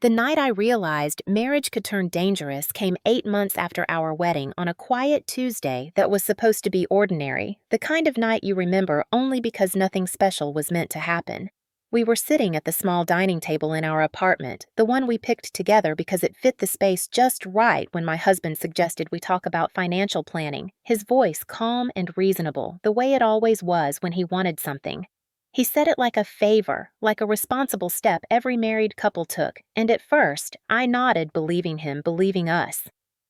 The night I realized marriage could turn dangerous came 8 months after our wedding on a quiet Tuesday that was supposed to be ordinary, the kind of night you remember only because nothing special was meant to happen. We were sitting at the small dining table in our apartment, the one we picked together because it fit the space just right when my husband suggested we talk about financial planning, his voice calm and reasonable, the way it always was when he wanted something. He said it like a favor, like a responsible step every married couple took, and at first, I nodded, believing him, believing us.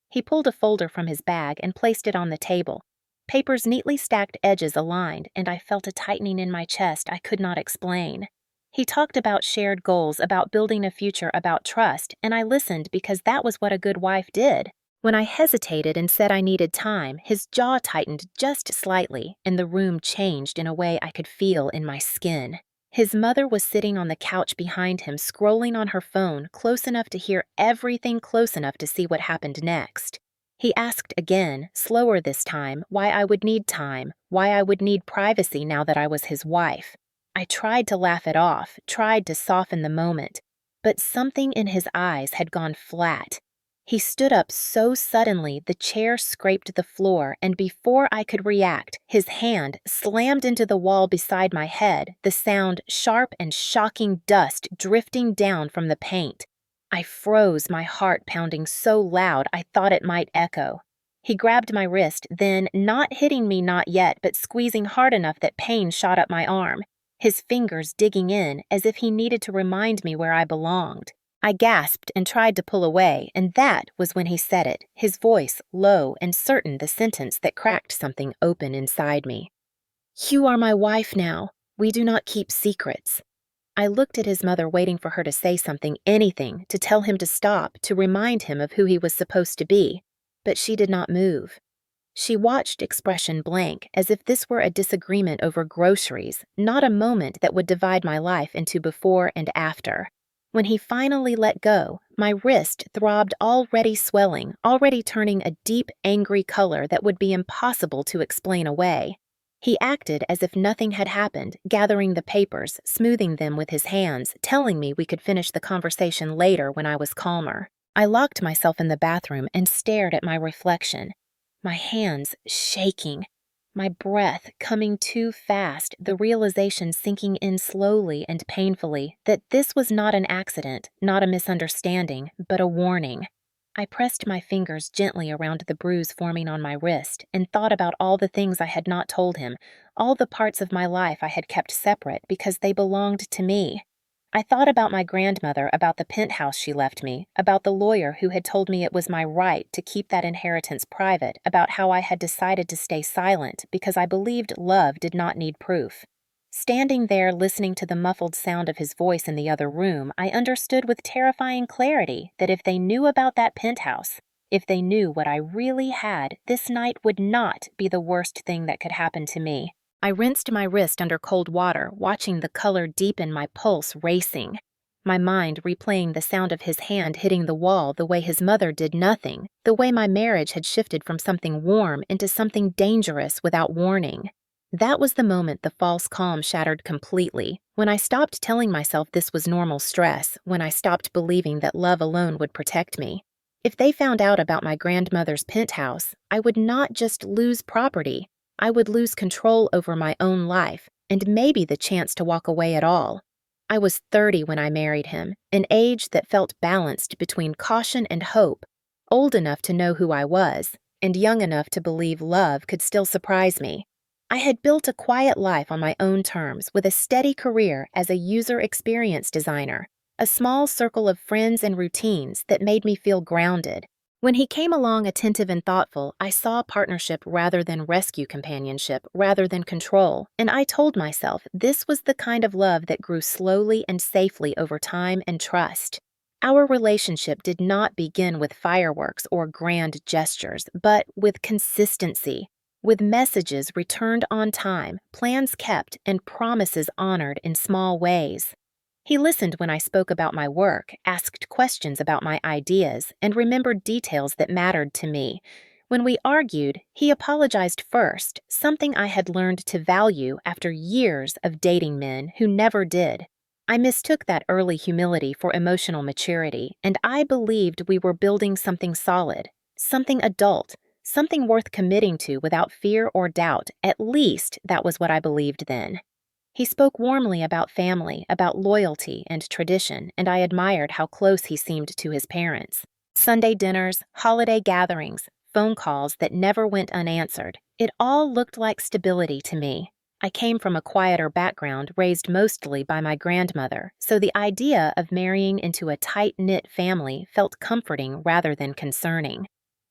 He pulled a folder from his bag and placed it on the table. Papers neatly stacked, edges aligned, and I felt a tightening in my chest I could not explain. He talked about shared goals, about building a future, about trust, and I listened because that was what a good wife did. When I hesitated and said I needed time, his jaw tightened just slightly, and the room changed in a way I could feel in my skin. His mother was sitting on the couch behind him, scrolling on her phone, close enough to hear everything, close enough to see what happened next. He asked again, slower this time, why I would need time, why I would need privacy now that I was his wife. I tried to laugh it off, tried to soften the moment, but something in his eyes had gone flat. He stood up so suddenly the chair scraped the floor, and before I could react, his hand slammed into the wall beside my head, the sound sharp and shocking dust drifting down from the paint. I froze, my heart pounding so loud I thought it might echo. He grabbed my wrist, then, not hitting me not yet, but squeezing hard enough that pain shot up my arm, his fingers digging in as if he needed to remind me where I belonged. I gasped and tried to pull away, and that was when he said it, his voice low and certain, the sentence that cracked something open inside me. "You are my wife now. We do not keep secrets." I looked at his mother, waiting for her to say something, anything, to tell him to stop, to remind him of who he was supposed to be, but she did not move. She watched, expression blank, as if this were a disagreement over groceries, not a moment that would divide my life into before and after. When he finally let go, my wrist throbbed, already swelling, already turning a deep, angry color that would be impossible to explain away. He acted as if nothing had happened, gathering the papers, smoothing them with his hands, telling me we could finish the conversation later when I was calmer. I locked myself in the bathroom and stared at my reflection, my hands shaking, my breath coming too fast, the realization sinking in slowly and painfully that this was not an accident, not a misunderstanding, but a warning. I pressed my fingers gently around the bruise forming on my wrist and thought about all the things I had not told him, all the parts of my life I had kept separate because they belonged to me. I thought about my grandmother, about the penthouse she left me, about the lawyer who had told me it was my right to keep that inheritance private, about how I had decided to stay silent because I believed love did not need proof. Standing there listening to the muffled sound of his voice in the other room, I understood with terrifying clarity that if they knew about that penthouse, if they knew what I really had, this night would not be the worst thing that could happen to me. I rinsed my wrist under cold water, watching the color deepen, my pulse racing. My mind replaying the sound of his hand hitting the wall, the way his mother did nothing, the way my marriage had shifted from something warm into something dangerous without warning. That was the moment the false calm shattered completely, when I stopped telling myself this was normal stress, when I stopped believing that love alone would protect me. If they found out about my grandmother's penthouse, I would not just lose property, I would lose control over my own life, and maybe the chance to walk away at all. I was 30 when I married him, an age that felt balanced between caution and hope, old enough to know who I was, and young enough to believe love could still surprise me. I had built a quiet life on my own terms with a steady career as a user experience designer, a small circle of friends and routines that made me feel grounded. When he came along attentive and thoughtful, I saw partnership rather than rescue, companionship rather than control, and I told myself this was the kind of love that grew slowly and safely over time and trust. Our relationship did not begin with fireworks or grand gestures, but with consistency, with messages returned on time, plans kept, and promises honored in small ways. He listened when I spoke about my work, asked questions about my ideas, and remembered details that mattered to me. When we argued, he apologized first, something I had learned to value after years of dating men who never did. I mistook that early humility for emotional maturity, and I believed we were building something solid, something adult, something worth committing to without fear or doubt. At least that was what I believed then. He spoke warmly about family, about loyalty and tradition, and I admired how close he seemed to his parents. Sunday dinners, holiday gatherings, phone calls that never went unanswered. It all looked like stability to me. I came from a quieter background raised mostly by my grandmother, so the idea of marrying into a tight-knit family felt comforting rather than concerning.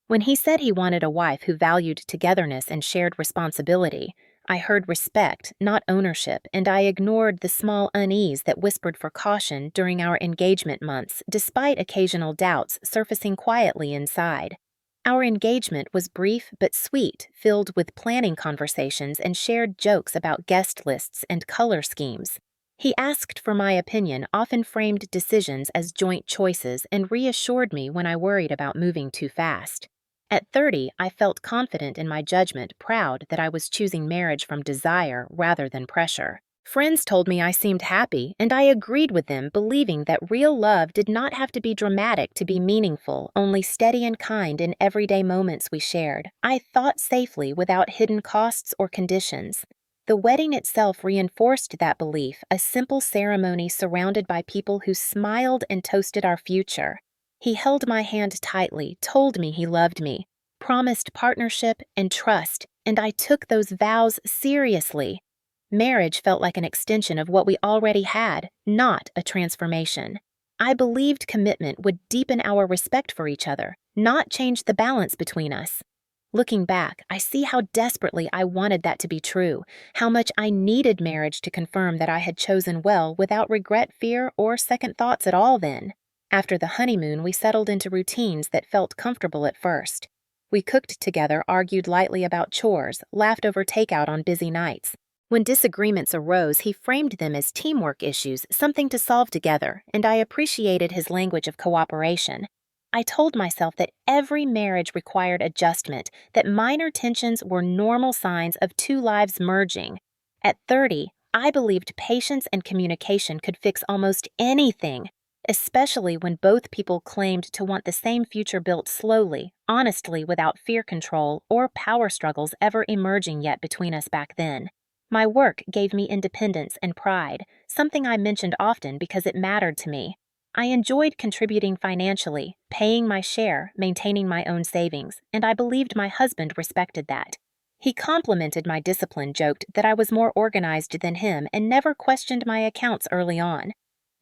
When he said he wanted a wife who valued togetherness and shared responsibility, I heard respect, not ownership, and I ignored the small unease that whispered for caution during our engagement months, despite occasional doubts surfacing quietly inside. Our engagement was brief but sweet, filled with planning conversations and shared jokes about guest lists and color schemes. He asked for my opinion, often framed decisions as joint choices, and reassured me when I worried about moving too fast. At 30, I felt confident in my judgment, proud that I was choosing marriage from desire rather than pressure. Friends told me I seemed happy, and I agreed with them, believing that real love did not have to be dramatic to be meaningful, only steady and kind in everyday moments we shared. I thought safely without hidden costs or conditions. The wedding itself reinforced that belief, a simple ceremony surrounded by people who smiled and toasted our future. He held my hand tightly, told me he loved me, promised partnership and trust, and I took those vows seriously. Marriage felt like an extension of what we already had, not a transformation. I believed commitment would deepen our respect for each other, not change the balance between us. Looking back, I see how desperately I wanted that to be true, how much I needed marriage to confirm that I had chosen well without regret, fear, or second thoughts at all then. After the honeymoon, we settled into routines that felt comfortable at first. We cooked together, argued lightly about chores, laughed over takeout on busy nights. When disagreements arose, he framed them as teamwork issues, something to solve together, and I appreciated his language of cooperation. I told myself that every marriage required adjustment, that minor tensions were normal signs of two lives merging. At 30, I believed patience and communication could fix almost anything, especially when both people claimed to want the same future built slowly, honestly, without fear control or power struggles ever emerging yet between us back then. My work gave me independence and pride, something I mentioned often because it mattered to me. I enjoyed contributing financially, paying my share, maintaining my own savings, and I believed my husband respected that. He complimented my discipline, joked that I was more organized than him, and never questioned my accounts early on.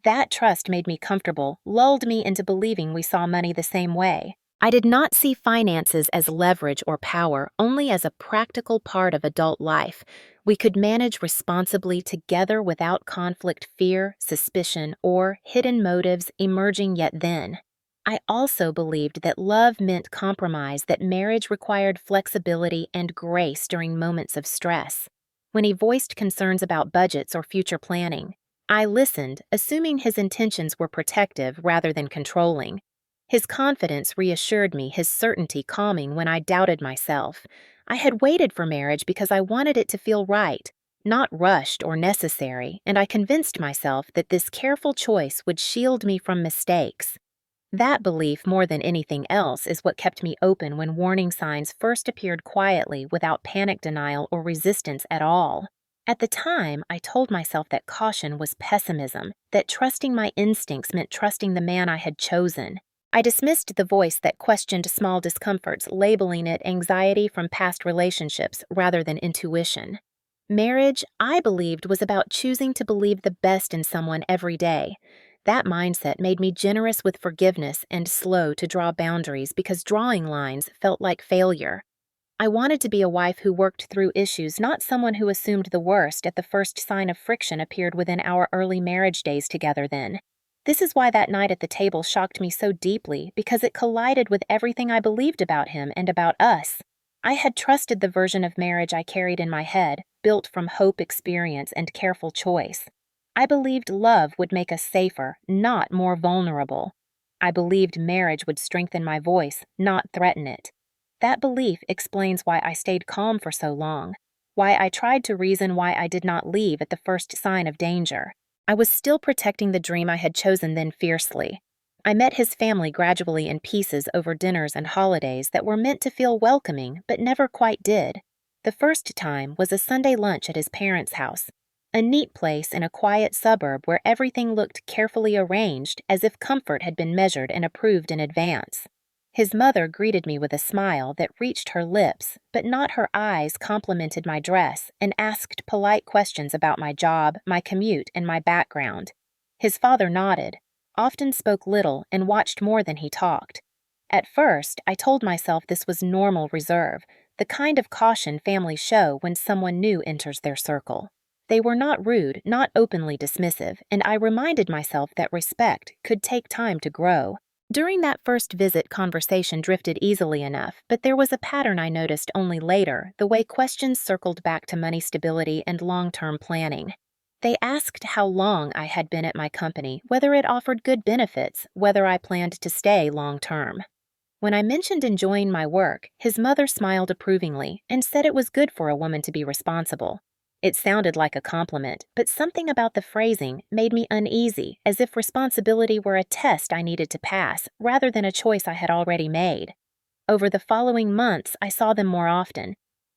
That trust made me comfortable, lulled me into believing we saw money the same way. I did not see finances as leverage or power, only as a practical part of adult life. We could manage responsibly together without conflict, fear, suspicion, or hidden motives emerging yet then. I also believed that love meant compromise, that marriage required flexibility and grace during moments of stress. When he voiced concerns about budgets or future planning, I listened, assuming his intentions were protective rather than controlling. His confidence reassured me, his certainty calming when I doubted myself. I had waited for marriage because I wanted it to feel right, not rushed or necessary, and I convinced myself that this careful choice would shield me from mistakes. That belief, more than anything else, is what kept me open when warning signs first appeared quietly, without panic denial or resistance at all. At the time, I told myself that caution was pessimism, that trusting my instincts meant trusting the man I had chosen. I dismissed the voice that questioned small discomforts, labeling it anxiety from past relationships rather than intuition. Marriage, I believed, was about choosing to believe the best in someone every day. That mindset made me generous with forgiveness and slow to draw boundaries because drawing lines felt like failure. I wanted to be a wife who worked through issues, not someone who assumed the worst at the first sign of friction appeared within our early marriage days together then. This is why that night at the table shocked me so deeply, because it collided with everything I believed about him and about us. I had trusted the version of marriage I carried in my head, built from hope, experience, and careful choice. I believed love would make us safer, not more vulnerable. I believed marriage would strengthen my voice, not threaten it. That belief explains why I stayed calm for so long, why I tried to reason why I did not leave at the first sign of danger. I was still protecting the dream I had chosen then fiercely. I met his family gradually in pieces over dinners and holidays that were meant to feel welcoming but never quite did. The first time was a Sunday lunch at his parents' house, a neat place in a quiet suburb where everything looked carefully arranged as if comfort had been measured and approved in advance. His mother greeted me with a smile that reached her lips, but not her eyes complimented my dress and asked polite questions about my job, my commute, and my background. His father nodded, often spoke little, and watched more than he talked. At first, I told myself this was normal reserve, the kind of caution families show when someone new enters their circle. They were not rude, not openly dismissive, and I reminded myself that respect could take time to grow. During that first visit, conversation drifted easily enough, but there was a pattern I noticed only later, the way questions circled back to money stability and long-term planning. They asked how long I had been at my company, whether it offered good benefits, whether I planned to stay long-term. When I mentioned enjoying my work, his mother smiled approvingly and said it was good for a woman to be responsible. It sounded like a compliment, but something about the phrasing made me uneasy, as if responsibility were a test I needed to pass rather than a choice I had already made. Over the following months, I saw them more often.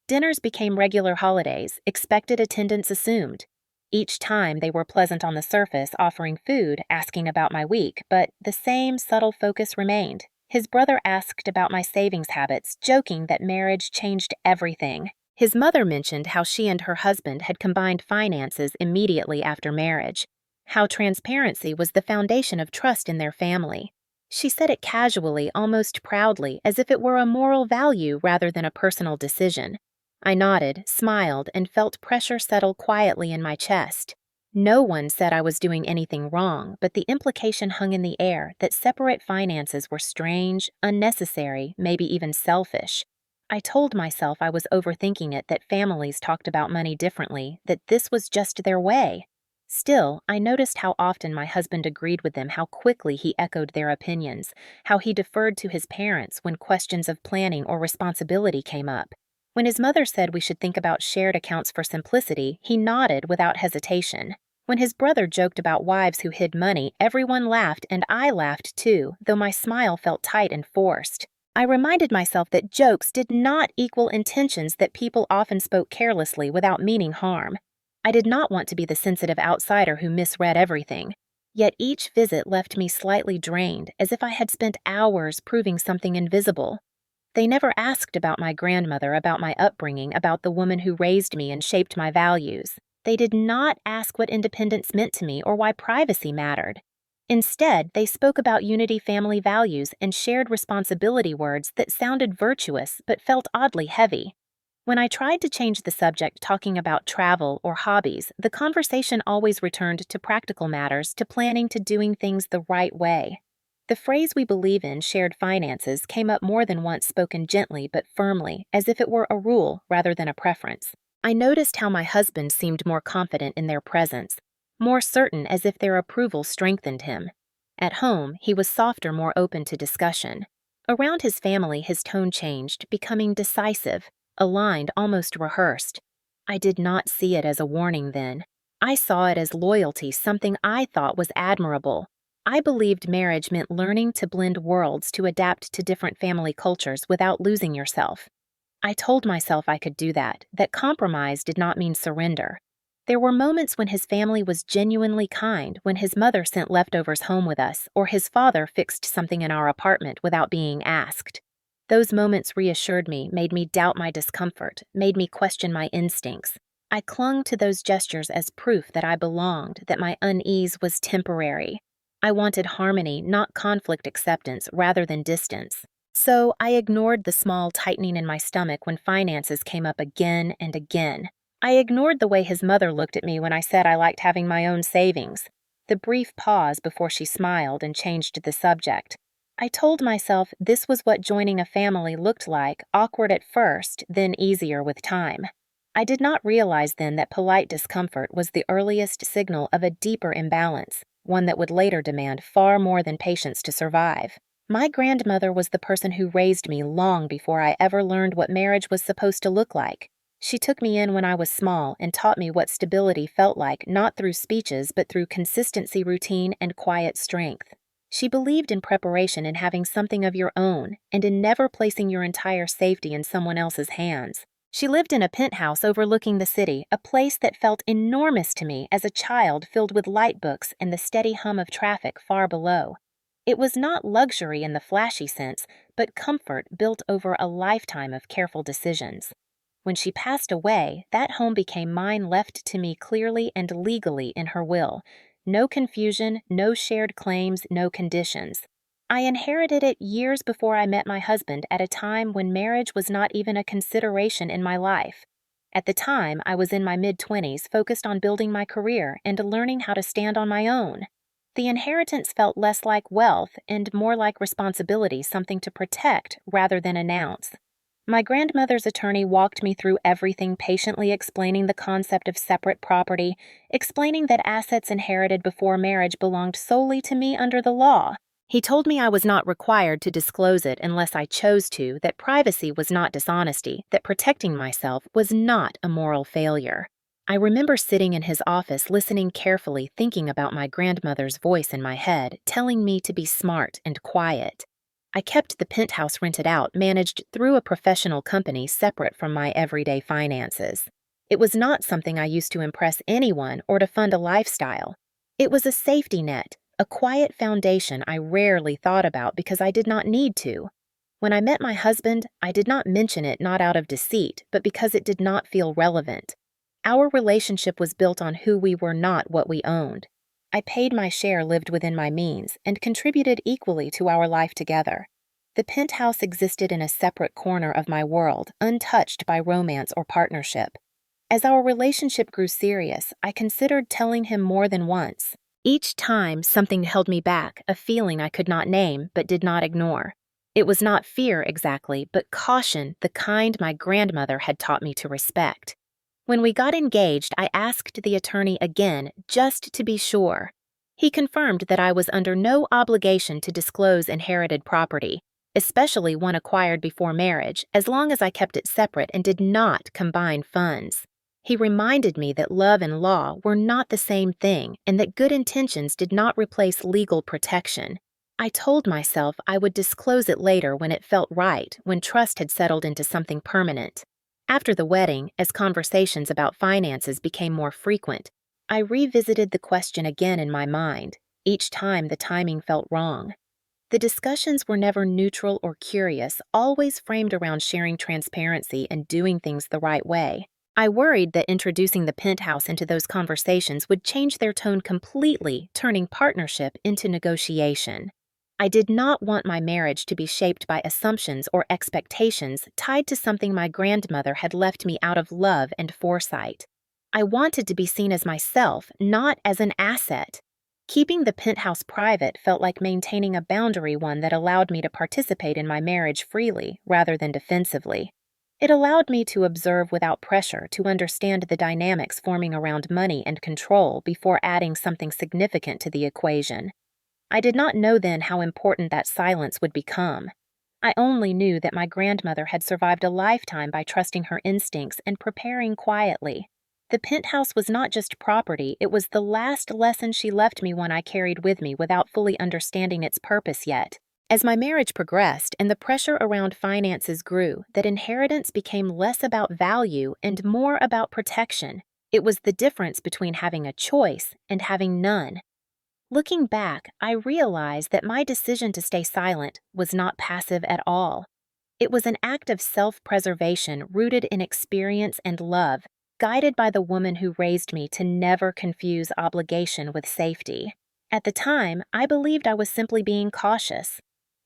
Dinners became regular holidays, expected attendance assumed. Each time they were pleasant on the surface, offering food, asking about my week, but the same subtle focus remained. His brother asked about my savings habits, joking that marriage changed everything. His mother mentioned how she and her husband had combined finances immediately after marriage, how transparency was the foundation of trust in their family. She said it casually, almost proudly, as if it were a moral value rather than a personal decision. I nodded, smiled, and felt pressure settle quietly in my chest. No one said I was doing anything wrong, but the implication hung in the air that separate finances were strange, unnecessary, maybe even selfish. I told myself I was overthinking it, that families talked about money differently, that this was just their way. Still, I noticed how often my husband agreed with them, how quickly he echoed their opinions, how he deferred to his parents when questions of planning or responsibility came up. When his mother said we should think about shared accounts for simplicity, he nodded without hesitation. When his brother joked about wives who hid money, everyone laughed, and I laughed too, though my smile felt tight and forced. I reminded myself that jokes did not equal intentions, that people often spoke carelessly without meaning harm. I did not want to be the sensitive outsider who misread everything. Yet each visit left me slightly drained, as if I had spent hours proving something invisible. They never asked about my grandmother, about my upbringing, about the woman who raised me and shaped my values. They did not ask what independence meant to me or why privacy mattered. Instead, they spoke about unity, family values, and shared responsibility, words that sounded virtuous but felt oddly heavy. When I tried to change the subject, talking about travel or hobbies, the conversation always returned to practical matters, to planning, to doing things the right way. The phrase "we believe in shared finances" came up more than once, spoken gently but firmly, as if it were a rule rather than a preference. I noticed how my husband seemed more confident in their presence, more certain, as if their approval strengthened him. At home, he was softer, more open to discussion. Around his family, his tone changed, becoming decisive, aligned, almost rehearsed. I did not see it as a warning then. I saw it as loyalty, something I thought was admirable. I believed marriage meant learning to blend worlds, to adapt to different family cultures without losing yourself. I told myself I could do that compromise did not mean surrender. There were moments when his family was genuinely kind, when his mother sent leftovers home with us, or his father fixed something in our apartment without being asked. Those moments reassured me, made me doubt my discomfort, made me question my instincts. I clung to those gestures as proof that I belonged, that my unease was temporary. I wanted harmony, not conflict, acceptance rather than distance. So I ignored the small tightening in my stomach when finances came up again and again. I ignored the way his mother looked at me when I said I liked having my own savings, the brief pause before she smiled and changed the subject. I told myself this was what joining a family looked like, awkward at first, then easier with time. I did not realize then that polite discomfort was the earliest signal of a deeper imbalance, one that would later demand far more than patience to survive. My grandmother was the person who raised me long before I ever learned what marriage was supposed to look like. She took me in when I was small and taught me what stability felt like, not through speeches but through consistency, routine, and quiet strength. She believed in preparation and having something of your own, and in never placing your entire safety in someone else's hands. She lived in a penthouse overlooking the city, a place that felt enormous to me as a child, filled with light books and the steady hum of traffic far below. It was not luxury in the flashy sense, but comfort built over a lifetime of careful decisions. When she passed away, that home became mine, left to me clearly and legally in her will. No confusion, no shared claims, no conditions. I inherited it years before I met my husband, at a time when marriage was not even a consideration in my life. At the time, I was in my mid-20s, focused on building my career and learning how to stand on my own. The inheritance felt less like wealth and more like responsibility, something to protect rather than announce. My grandmother's attorney walked me through everything, patiently explaining the concept of separate property, explaining that assets inherited before marriage belonged solely to me under the law. He told me I was not required to disclose it unless I chose to, that privacy was not dishonesty, that protecting myself was not a moral failure. I remember sitting in his office, listening carefully, thinking about my grandmother's voice in my head, telling me to be smart and quiet. I kept the penthouse rented out, managed through a professional company separate from my everyday finances. It was not something I used to impress anyone or to fund a lifestyle. It was a safety net, a quiet foundation I rarely thought about because I did not need to. When I met my husband, I did not mention it, not out of deceit, but because it did not feel relevant. Our relationship was built on who we were, not what we owned. I paid my share, lived within my means, and contributed equally to our life together. The penthouse existed in a separate corner of my world, untouched by romance or partnership. As our relationship grew serious, I considered telling him more than once. Each time, something held me back, a feeling I could not name but did not ignore. It was not fear exactly, but caution, the kind my grandmother had taught me to respect. When we got engaged, I asked the attorney again, just to be sure. He confirmed that I was under no obligation to disclose inherited property, especially one acquired before marriage, as long as I kept it separate and did not combine funds. He reminded me that love and law were not the same thing, and that good intentions did not replace legal protection. I told myself I would disclose it later, when it felt right, when trust had settled into something permanent. After the wedding, as conversations about finances became more frequent, I revisited the question again in my mind. Each time the timing felt wrong. The discussions were never neutral or curious, always framed around sharing transparency and doing things the right way. I worried that introducing the penthouse into those conversations would change their tone completely, turning partnership into negotiation. I did not want my marriage to be shaped by assumptions or expectations tied to something my grandmother had left me out of love and foresight. I wanted to be seen as myself, not as an asset. Keeping the penthouse private felt like maintaining a boundary, one that allowed me to participate in my marriage freely rather than defensively. It allowed me to observe without pressure, to understand the dynamics forming around money and control before adding something significant to the equation. I did not know then how important that silence would become. I only knew that my grandmother had survived a lifetime by trusting her instincts and preparing quietly. The penthouse was not just property, it was the last lesson she left me, one I carried with me without fully understanding its purpose yet. As my marriage progressed and the pressure around finances grew, that inheritance became less about value and more about protection. It was the difference between having a choice and having none. Looking back, I realized that my decision to stay silent was not passive at all. It was an act of self-preservation rooted in experience and love, guided by the woman who raised me to never confuse obligation with safety. At the time, I believed I was simply being cautious.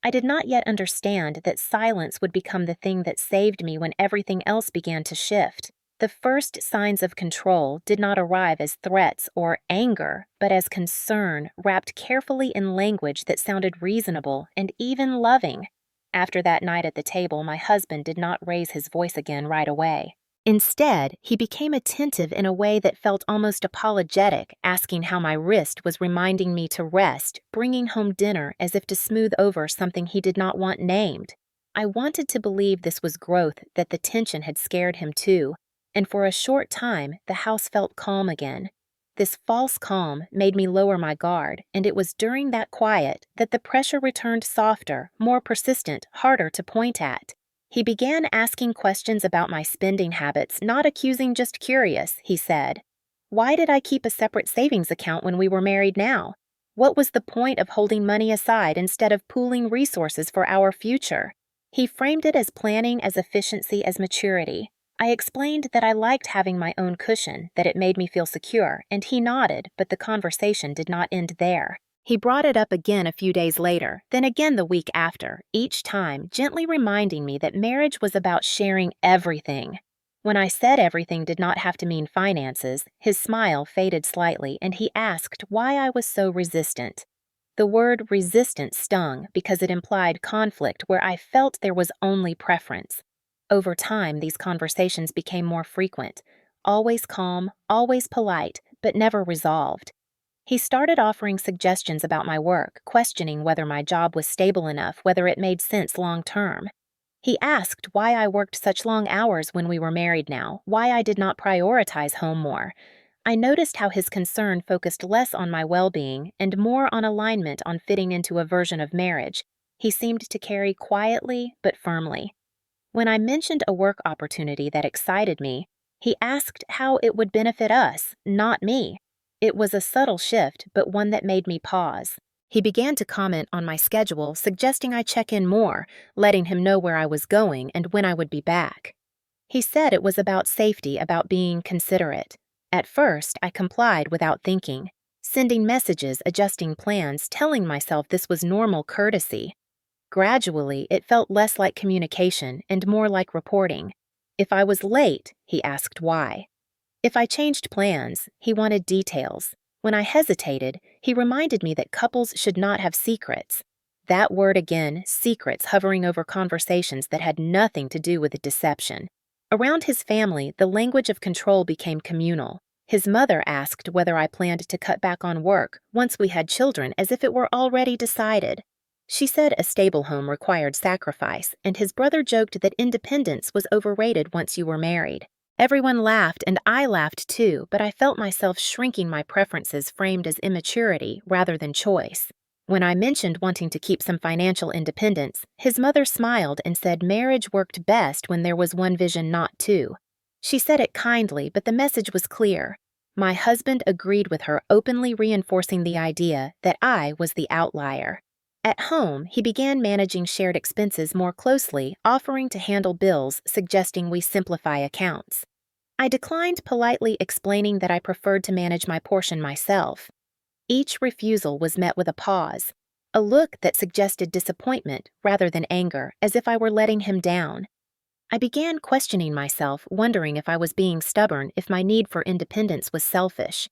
I did not yet understand that silence would become the thing that saved me when everything else began to shift. The first signs of control did not arrive as threats or anger, but as concern, wrapped carefully in language that sounded reasonable and even loving. After that night at the table, my husband did not raise his voice again right away. Instead, he became attentive in a way that felt almost apologetic, asking how my wrist was reminding me to rest, bringing home dinner as if to smooth over something he did not want named. I wanted to believe this was growth, that the tension had scared him too. and for a short time the house felt calm again. This false calm made me lower my guard, and it was during that quiet that the pressure returned softer, more persistent, harder to point at. He began asking questions about my spending habits, not accusing, just curious, he said. Why did I keep a separate savings account when we were married now? What was the point of holding money aside instead of pooling resources for our future? He framed it as planning, as efficiency, as maturity. I explained that I liked having my own cushion, that it made me feel secure, and he nodded, but the conversation did not end there. He brought it up again a few days later, then again the week after, each time gently reminding me that marriage was about sharing everything. When I said everything did not have to mean finances, his smile faded slightly and he asked why I was so resistant. The word resistant stung because it implied conflict where I felt there was only preference. Over time, these conversations became more frequent, always calm, always polite, but never resolved. He started offering suggestions about my work, questioning whether my job was stable enough, whether it made sense long term. He asked why I worked such long hours when we were married now, why I did not prioritize home more. I noticed how his concern focused less on my well-being and more on alignment on fitting into a version of marriage. He seemed to carry quietly but firmly. When I mentioned a work opportunity that excited me, he asked how it would benefit us, not me. It was a subtle shift, but one that made me pause. He began to comment on my schedule, suggesting I check in more, letting him know where I was going and when I would be back. He said it was about safety, about being considerate. At first, I complied without thinking, sending messages, adjusting plans, telling myself this was normal courtesy. Gradually, it felt less like communication and more like reporting. If I was late, he asked why. If I changed plans, he wanted details. When I hesitated, he reminded me that couples should not have secrets. That word again, secrets, hovering over conversations that had nothing to do with deception. Around his family, the language of control became communal. His mother asked whether I planned to cut back on work once we had children, as if it were already decided. She said a stable home required sacrifice, and his brother joked that independence was overrated once you were married. Everyone laughed, and I laughed too, but I felt myself shrinking my preferences framed as immaturity rather than choice. When I mentioned wanting to keep some financial independence, his mother smiled and said marriage worked best when there was one vision, not two. She said it kindly, but the message was clear. My husband agreed with her, openly reinforcing the idea that I was the outlier. At home, he began managing shared expenses more closely, offering to handle bills, suggesting we simplify accounts. I declined, politely explaining that I preferred to manage my portion myself. Each refusal was met with a pause, a look that suggested disappointment rather than anger, as if I were letting him down. I began questioning myself, wondering if I was being stubborn, if my need for independence was selfish.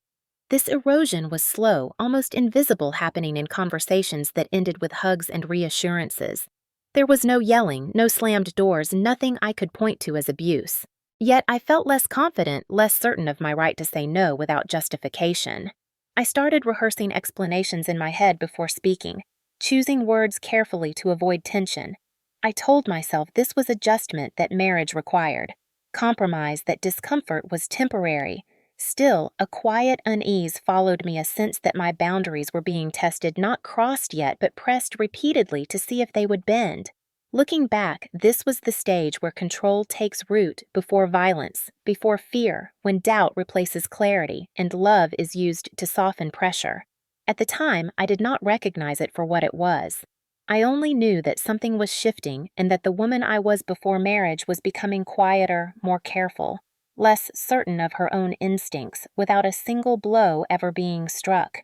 This erosion was slow, almost invisible, happening in conversations that ended with hugs and reassurances. There was no yelling, no slammed doors, nothing I could point to as abuse. Yet I felt less confident, less certain of my right to say no without justification. I started rehearsing explanations in my head before speaking, choosing words carefully to avoid tension. I told myself this was adjustment that marriage required, compromise that discomfort was temporary. Still, a quiet unease followed me, a sense that my boundaries were being tested, not crossed yet, but pressed repeatedly to see if they would bend. Looking back, this was the stage where control takes root before violence, before fear, when doubt replaces clarity, and love is used to soften pressure. At the time, I did not recognize it for what it was. I only knew that something was shifting and that the woman I was before marriage was becoming quieter, more careful, less certain of her own instincts, without a single blow ever being struck.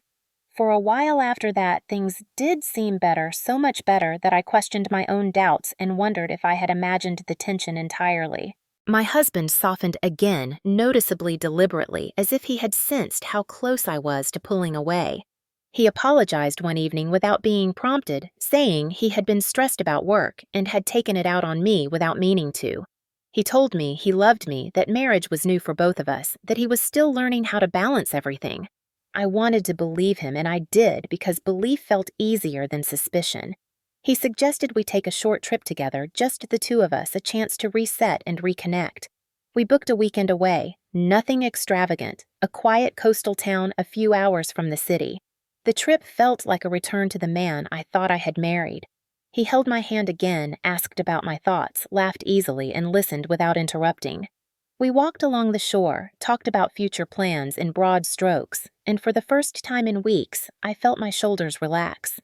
For a while after that, things did seem better, so much better that I questioned my own doubts and wondered if I had imagined the tension entirely. My husband softened again, noticeably deliberately, as if he had sensed how close I was to pulling away. He apologized one evening without being prompted, saying he had been stressed about work and had taken it out on me without meaning to. He told me he loved me, that marriage was new for both of us, that he was still learning how to balance everything. I wanted to believe him, and I did, because belief felt easier than suspicion. He suggested we take a short trip together, just the two of us, a chance to reset and reconnect. We booked a weekend away, nothing extravagant, a quiet coastal town a few hours from the city. The trip felt like a return to the man I thought I had married. He held my hand again, asked about my thoughts, laughed easily, and listened without interrupting. We walked along the shore, talked about future plans in broad strokes, and for the first time in weeks, I felt my shoulders relax.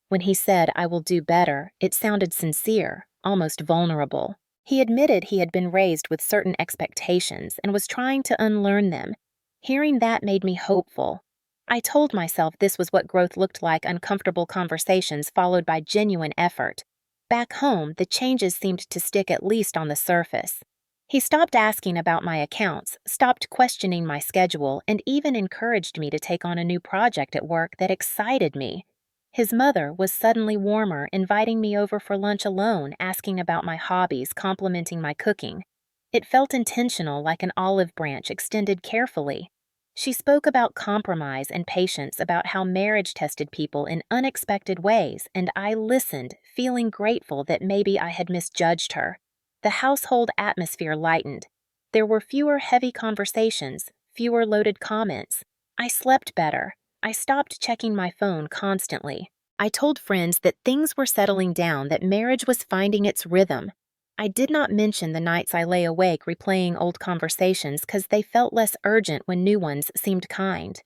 When he said, "I will do better," it sounded sincere, almost vulnerable. He admitted he had been raised with certain expectations and was trying to unlearn them. Hearing that made me hopeful. I told myself this was what growth looked like: uncomfortable conversations followed by genuine effort. Back home, the changes seemed to stick at least on the surface. He stopped asking about my accounts, stopped questioning my schedule, and even encouraged me to take on a new project at work that excited me. His mother was suddenly warmer, inviting me over for lunch alone, asking about my hobbies, complimenting my cooking. It felt intentional, like an olive branch extended carefully. She spoke about compromise and patience, about how marriage tested people in unexpected ways, and I listened, feeling grateful that maybe I had misjudged her. The household atmosphere lightened. There were fewer heavy conversations, fewer loaded comments. I slept better. I stopped checking my phone constantly. I told friends that things were settling down, that marriage was finding its rhythm. I did not mention the nights I lay awake replaying old conversations because they felt less urgent when new ones seemed kind.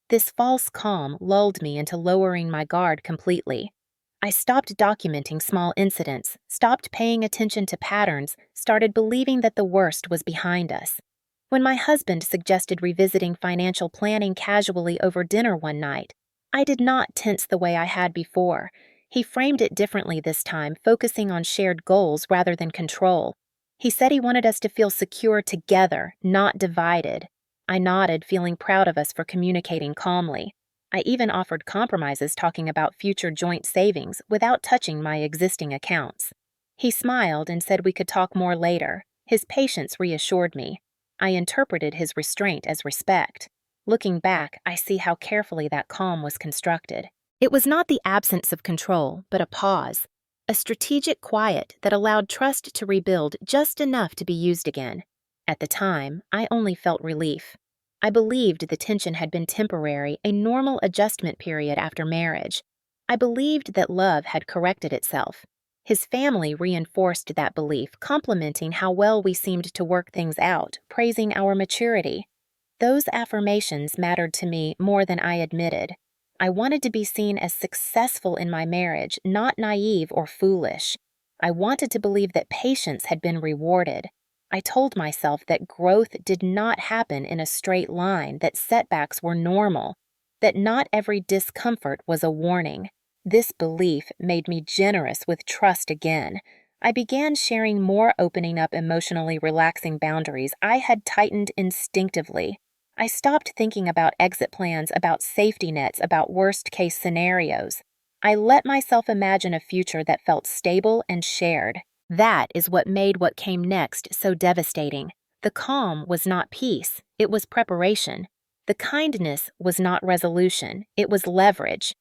This false calm lulled me into lowering my guard completely. I stopped documenting small incidents, stopped paying attention to patterns, started believing that the worst was behind us. When my husband suggested revisiting financial planning casually over dinner one night, I did not tense the way I had before. He framed it differently this time, focusing on shared goals rather than control. He said he wanted us to feel secure together, not divided. I nodded, feeling proud of us for communicating calmly. I even offered compromises, talking about future joint savings without touching my existing accounts. He smiled and said we could talk more later. His patience reassured me. I interpreted his restraint as respect. Looking back, I see how carefully that calm was constructed. It was not the absence of control, but a pause. A strategic quiet that allowed trust to rebuild just enough to be used again. At the time, I only felt relief. I believed the tension had been temporary, a normal adjustment period after marriage. I believed that love had corrected itself. His family reinforced that belief, complimenting how well we seemed to work things out, praising our maturity. Those affirmations mattered to me more than I admitted. I wanted to be seen as successful in my marriage, not naive or foolish. I wanted to believe that patience had been rewarded. I told myself that growth did not happen in a straight line, that setbacks were normal, that not every discomfort was a warning. This belief made me generous with trust again. I began sharing more, opening up emotionally relaxing boundaries I had tightened instinctively. I stopped thinking about exit plans, about safety nets, about worst-case scenarios. I let myself imagine a future that felt stable and shared. That is what made what came next so devastating. The calm was not peace, it was preparation. The kindness was not resolution, it was leverage.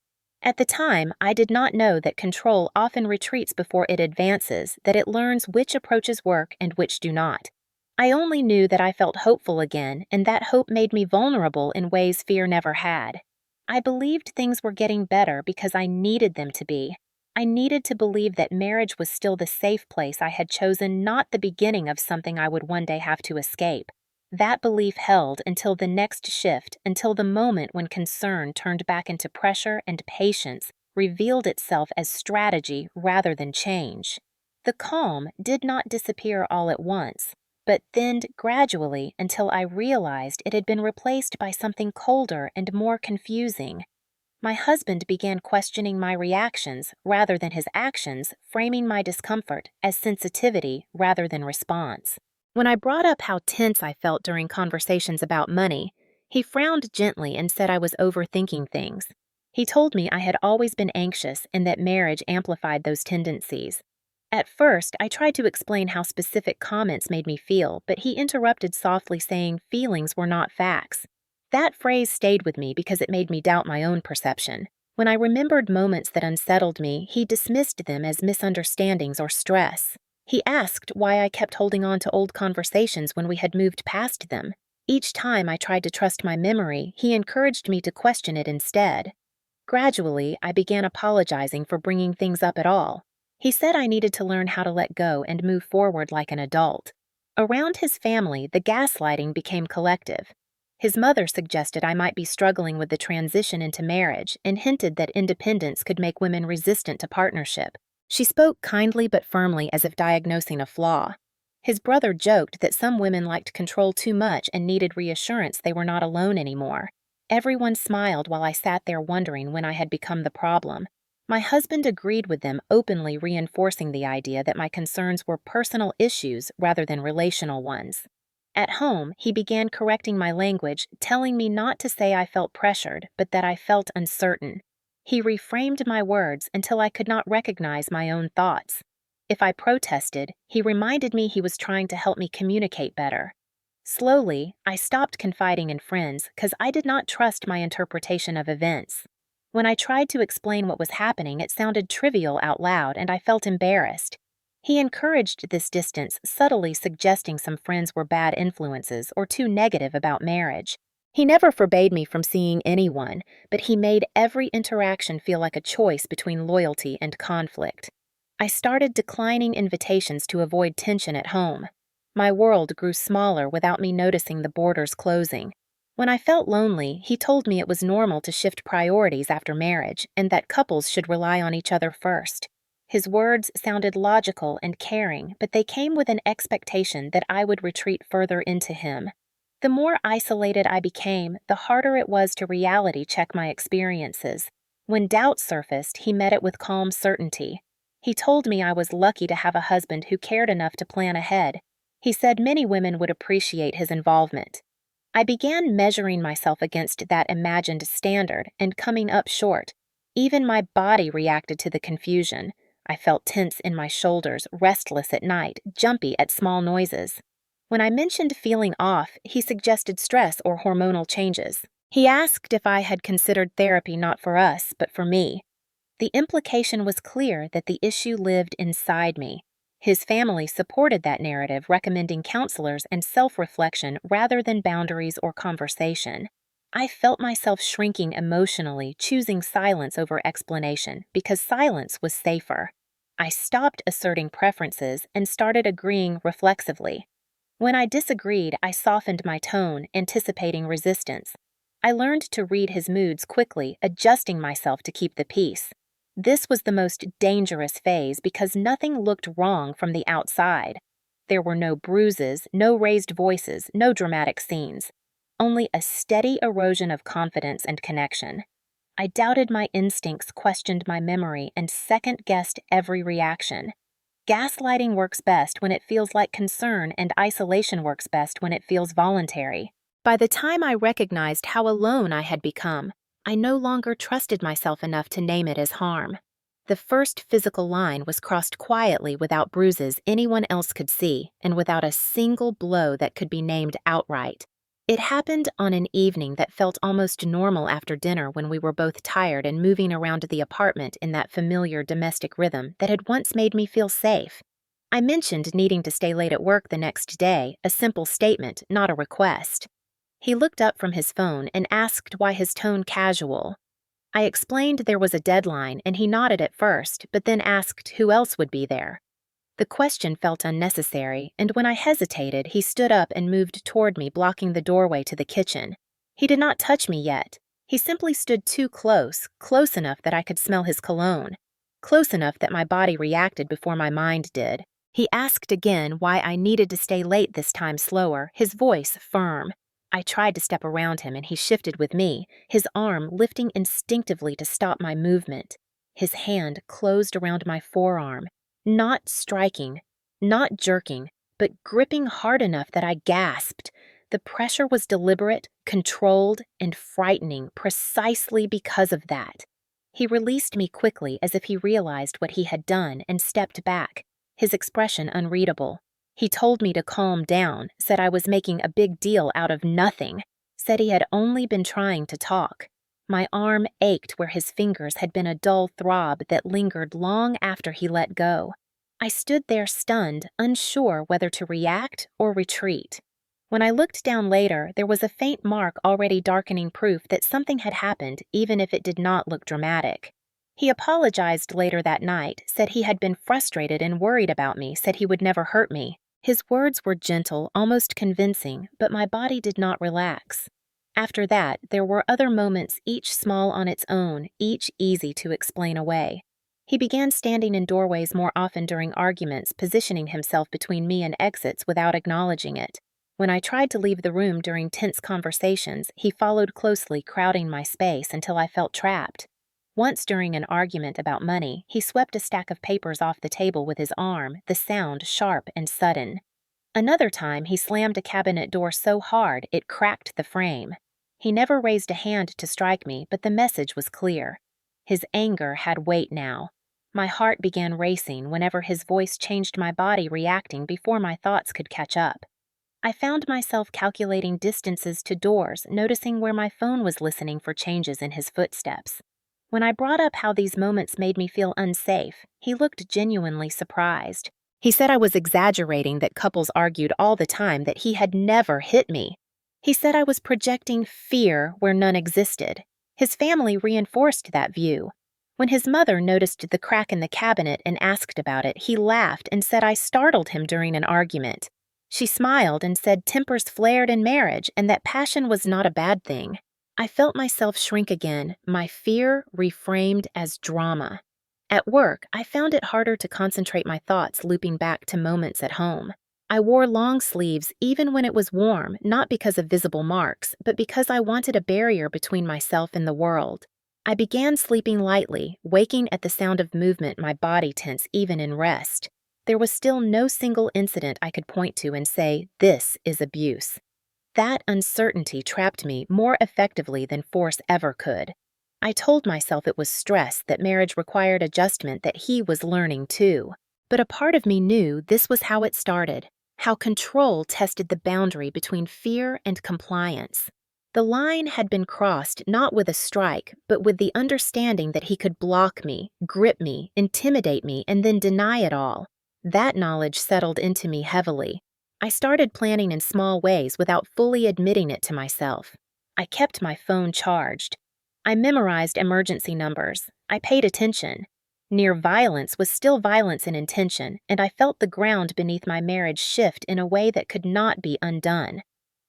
At the time, I did not know that control often retreats before it advances, that it learns which approaches work and which do not. I only knew that I felt hopeful again, and that hope made me vulnerable in ways fear never had. I believed things were getting better because I needed them to be. I needed to believe that marriage was still the safe place I had chosen, not the beginning of something I would one day have to escape. That belief held until the next shift, until the moment when concern turned back into pressure and patience revealed itself as strategy rather than change. The calm did not disappear all at once, but thinned gradually until I realized it had been replaced by something colder and more confusing. My husband began questioning my reactions rather than his actions, framing my discomfort as sensitivity rather than response. When I brought up how tense I felt during conversations about money, he frowned gently and said I was overthinking things. He told me I had always been anxious and that marriage amplified those tendencies. At first, I tried to explain how specific comments made me feel, but he interrupted softly, saying feelings were not facts. That phrase stayed with me because it made me doubt my own perception. When I remembered moments that unsettled me, he dismissed them as misunderstandings or stress. He asked why I kept holding on to old conversations when we had moved past them. Each time I tried to trust my memory, he encouraged me to question it instead. Gradually, I began apologizing for bringing things up at all. He said I needed to learn how to let go and move forward like an adult. Around his family, the gaslighting became collective. His mother suggested I might be struggling with the transition into marriage and hinted that independence could make women resistant to partnership. She spoke kindly but firmly as if diagnosing a flaw. His brother joked that some women liked control too much and needed reassurance they were not alone anymore. Everyone smiled while I sat there wondering when I had become the problem. My husband agreed with them, openly reinforcing the idea that my concerns were personal issues rather than relational ones. At home, he began correcting my language, telling me not to say I felt pressured, but that I felt uncertain. He reframed my words until I could not recognize my own thoughts. If I protested, he reminded me he was trying to help me communicate better. Slowly, I stopped confiding in friends because I did not trust my interpretation of events. When I tried to explain what was happening, it sounded trivial out loud, and I felt embarrassed. He encouraged this distance, subtly suggesting some friends were bad influences or too negative about marriage. He never forbade me from seeing anyone, but he made every interaction feel like a choice between loyalty and conflict. I started declining invitations to avoid tension at home. My world grew smaller without me noticing the borders closing. When I felt lonely, he told me it was normal to shift priorities after marriage and that couples should rely on each other first. His words sounded logical and caring, but they came with an expectation that I would retreat further into him. The more isolated I became, the harder it was to reality check my experiences. When doubt surfaced, he met it with calm certainty. He told me I was lucky to have a husband who cared enough to plan ahead. He said many women would appreciate his involvement. I began measuring myself against that imagined standard and coming up short. Even my body reacted to the confusion. I felt tense in my shoulders, restless at night, jumpy at small noises. When I mentioned feeling off, he suggested stress or hormonal changes. He asked if I had considered therapy not for us, but for me. The implication was clear that the issue lived inside me. His family supported that narrative, recommending counselors and self-reflection rather than boundaries or conversation. I felt myself shrinking emotionally, choosing silence over explanation because silence was safer. I stopped asserting preferences and started agreeing reflexively. When I disagreed, I softened my tone, anticipating resistance. I learned to read his moods quickly, adjusting myself to keep the peace. This was the most dangerous phase because nothing looked wrong from the outside. There were no bruises, no raised voices, no dramatic scenes. Only a steady erosion of confidence and connection. I doubted my instincts, questioned my memory, and second-guessed every reaction. Gaslighting works best when it feels like concern, and isolation works best when it feels voluntary. By the time I recognized how alone I had become, I no longer trusted myself enough to name it as harm. The first physical line was crossed quietly without bruises anyone else could see, and without a single blow that could be named outright. It happened on an evening that felt almost normal after dinner when we were both tired and moving around the apartment in that familiar domestic rhythm that had once made me feel safe. I mentioned needing to stay late at work the next day, a simple statement, not a request. He looked up from his phone and asked why his tone casual. I explained there was a deadline, and he nodded at first, but then asked who else would be there. The question felt unnecessary, and when I hesitated, he stood up and moved toward me, blocking the doorway to the kitchen. He did not touch me yet. He simply stood too close, close enough that I could smell his cologne, close enough that my body reacted before my mind did. He asked again why I needed to stay late this time slower, his voice firm. I tried to step around him and he shifted with me, his arm lifting instinctively to stop my movement. His hand closed around my forearm, not striking, not jerking, but gripping hard enough that I gasped. The pressure was deliberate, controlled, and frightening precisely because of that. He released me quickly as if he realized what he had done and stepped back, his expression unreadable. He told me to calm down, said I was making a big deal out of nothing, said he had only been trying to talk. My arm ached where his fingers had been a dull throb that lingered long after he let go. I stood there stunned, unsure whether to react or retreat. When I looked down later, there was a faint mark already darkening proof that something had happened, even if it did not look dramatic. He apologized later that night, said he had been frustrated and worried about me, said he would never hurt me. His words were gentle, almost convincing, but my body did not relax. After that, there were other moments, each small on its own, each easy to explain away. He began standing in doorways more often during arguments, positioning himself between me and exits without acknowledging it. When I tried to leave the room during tense conversations, he followed closely, crowding my space until I felt trapped. Once during an argument about money, he swept a stack of papers off the table with his arm, the sound sharp and sudden. Another time, he slammed a cabinet door so hard it cracked the frame. He never raised a hand to strike me, but the message was clear. His anger had weight now. My heart began racing whenever his voice changed, my body reacting before my thoughts could catch up. I found myself calculating distances to doors, noticing where my phone was listening for changes in his footsteps. When I brought up how these moments made me feel unsafe, he looked genuinely surprised. He said I was exaggerating, that couples argued all the time, that he had never hit me. He said I was projecting fear where none existed. His family reinforced that view. When his mother noticed the crack in the cabinet and asked about it, he laughed and said I startled him during an argument. She smiled and said tempers flared in marriage and that passion was not a bad thing. I felt myself shrink again, my fear reframed as drama. At work, I found it harder to concentrate my thoughts, looping back to moments at home. I wore long sleeves even when it was warm, not because of visible marks, but because I wanted a barrier between myself and the world. I began sleeping lightly, waking at the sound of movement, my body tense even in rest. There was still no single incident I could point to and say, this is abuse. That uncertainty trapped me more effectively than force ever could. I told myself it was stress, that marriage required adjustment, that he was learning too. But a part of me knew this was how it started, how control tested the boundary between fear and compliance. The line had been crossed not with a strike, but with the understanding that he could block me, grip me, intimidate me, and then deny it all. That knowledge settled into me heavily. I started planning in small ways without fully admitting it to myself. I kept my phone charged. I memorized emergency numbers. I paid attention. Near violence was still violence in intention, and I felt the ground beneath my marriage shift in a way that could not be undone.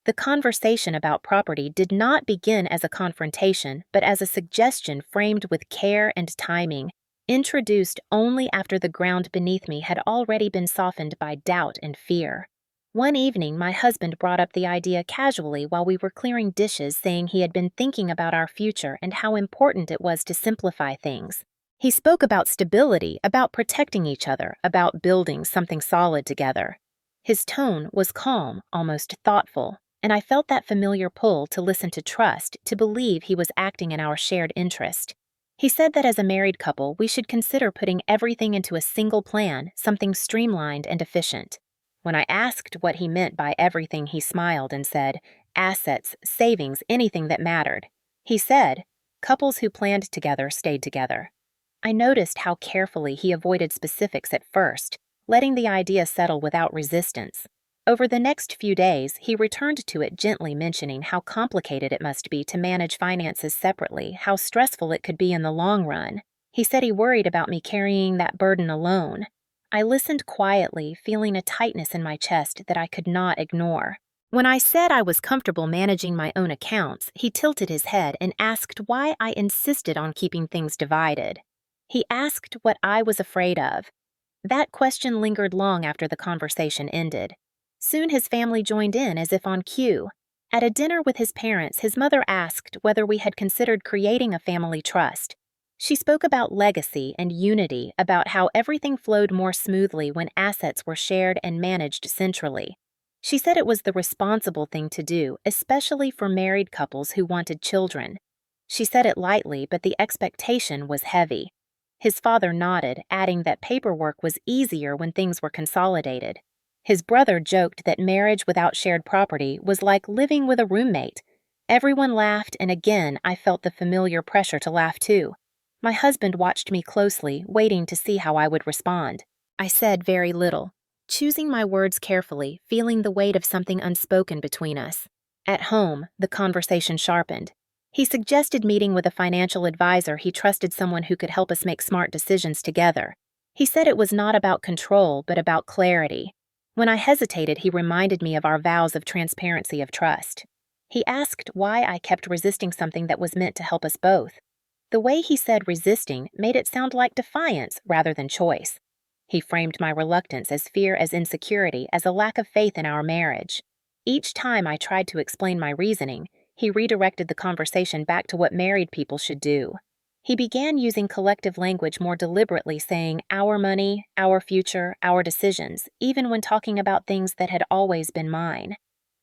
The conversation about property did not begin as a confrontation, but as a suggestion framed with care and timing, introduced only after the ground beneath me had already been softened by doubt and fear. One evening, my husband brought up the idea casually while we were clearing dishes, saying he had been thinking about our future and how important it was to simplify things. He spoke about stability, about protecting each other, about building something solid together. His tone was calm, almost thoughtful, and I felt that familiar pull to listen, to trust, to believe he was acting in our shared interest. He said that as a married couple, we should consider putting everything into a single plan, something streamlined and efficient. When I asked what he meant by everything, he smiled and said, assets, savings, anything that mattered. He said, couples who planned together stayed together. I noticed how carefully he avoided specifics at first, letting the idea settle without resistance. Over the next few days, he returned to it, gently mentioning how complicated it must be to manage finances separately, how stressful it could be in the long run. He said he worried about me carrying that burden alone. I listened quietly, feeling a tightness in my chest that I could not ignore. When I said I was comfortable managing my own accounts, he tilted his head and asked why I insisted on keeping things divided. He asked what I was afraid of. That question lingered long after the conversation ended. Soon his family joined in as if on cue. At a dinner with his parents, his mother asked whether we had considered creating a family trust. She spoke about legacy and unity, about how everything flowed more smoothly when assets were shared and managed centrally. She said it was the responsible thing to do, especially for married couples who wanted children. She said it lightly, but the expectation was heavy. His father nodded, adding that paperwork was easier when things were consolidated. His brother joked that marriage without shared property was like living with a roommate. Everyone laughed, and again I felt the familiar pressure to laugh too. My husband watched me closely, waiting to see how I would respond. I said very little, choosing my words carefully, feeling the weight of something unspoken between us. At home, the conversation sharpened. He suggested meeting with a financial advisor he trusted, someone who could help us make smart decisions together. He said it was not about control, but about clarity. When I hesitated, he reminded me of our vows of transparency, of trust. He asked why I kept resisting something that was meant to help us both. The way he said resisting made it sound like defiance rather than choice. He framed my reluctance as fear, as insecurity, as a lack of faith in our marriage. Each time I tried to explain my reasoning, he redirected the conversation back to what married people should do. He began using collective language more deliberately, saying our money, our future, our decisions, even when talking about things that had always been mine.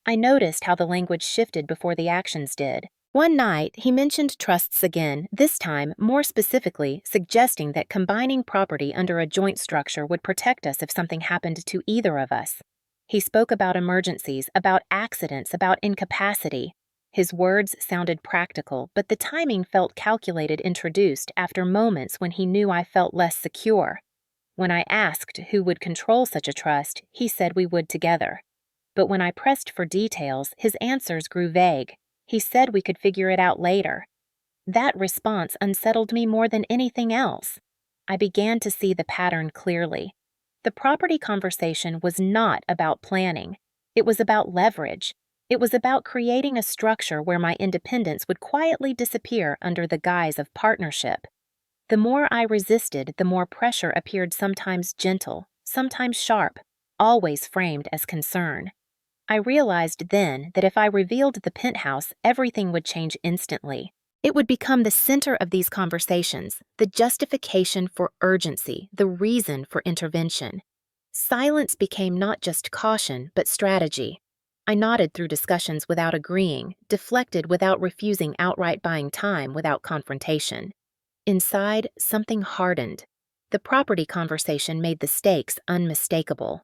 I noticed how the language shifted before the actions did. One night, he mentioned trusts again, this time more specifically suggesting that combining property under a joint structure would protect us if something happened to either of us. He spoke about emergencies, about accidents, about incapacity. His words sounded practical, but the timing felt calculated, introduced after moments when he knew I felt less secure. When I asked who would control such a trust, he said we would together. But when I pressed for details, his answers grew vague. He said we could figure it out later. That response unsettled me more than anything else. I began to see the pattern clearly. The property conversation was not about planning. It was about leverage. It was about creating a structure where my independence would quietly disappear under the guise of partnership. The more I resisted, the more pressure appeared, sometimes gentle, sometimes sharp, always framed as concern. I realized then that if I revealed the penthouse, everything would change instantly. It would become the center of these conversations, the justification for urgency, the reason for intervention. Silence became not just caution, but strategy. I nodded through discussions without agreeing, deflected without refusing, outright buying time without confrontation. Inside, something hardened. The property conversation made the stakes unmistakable.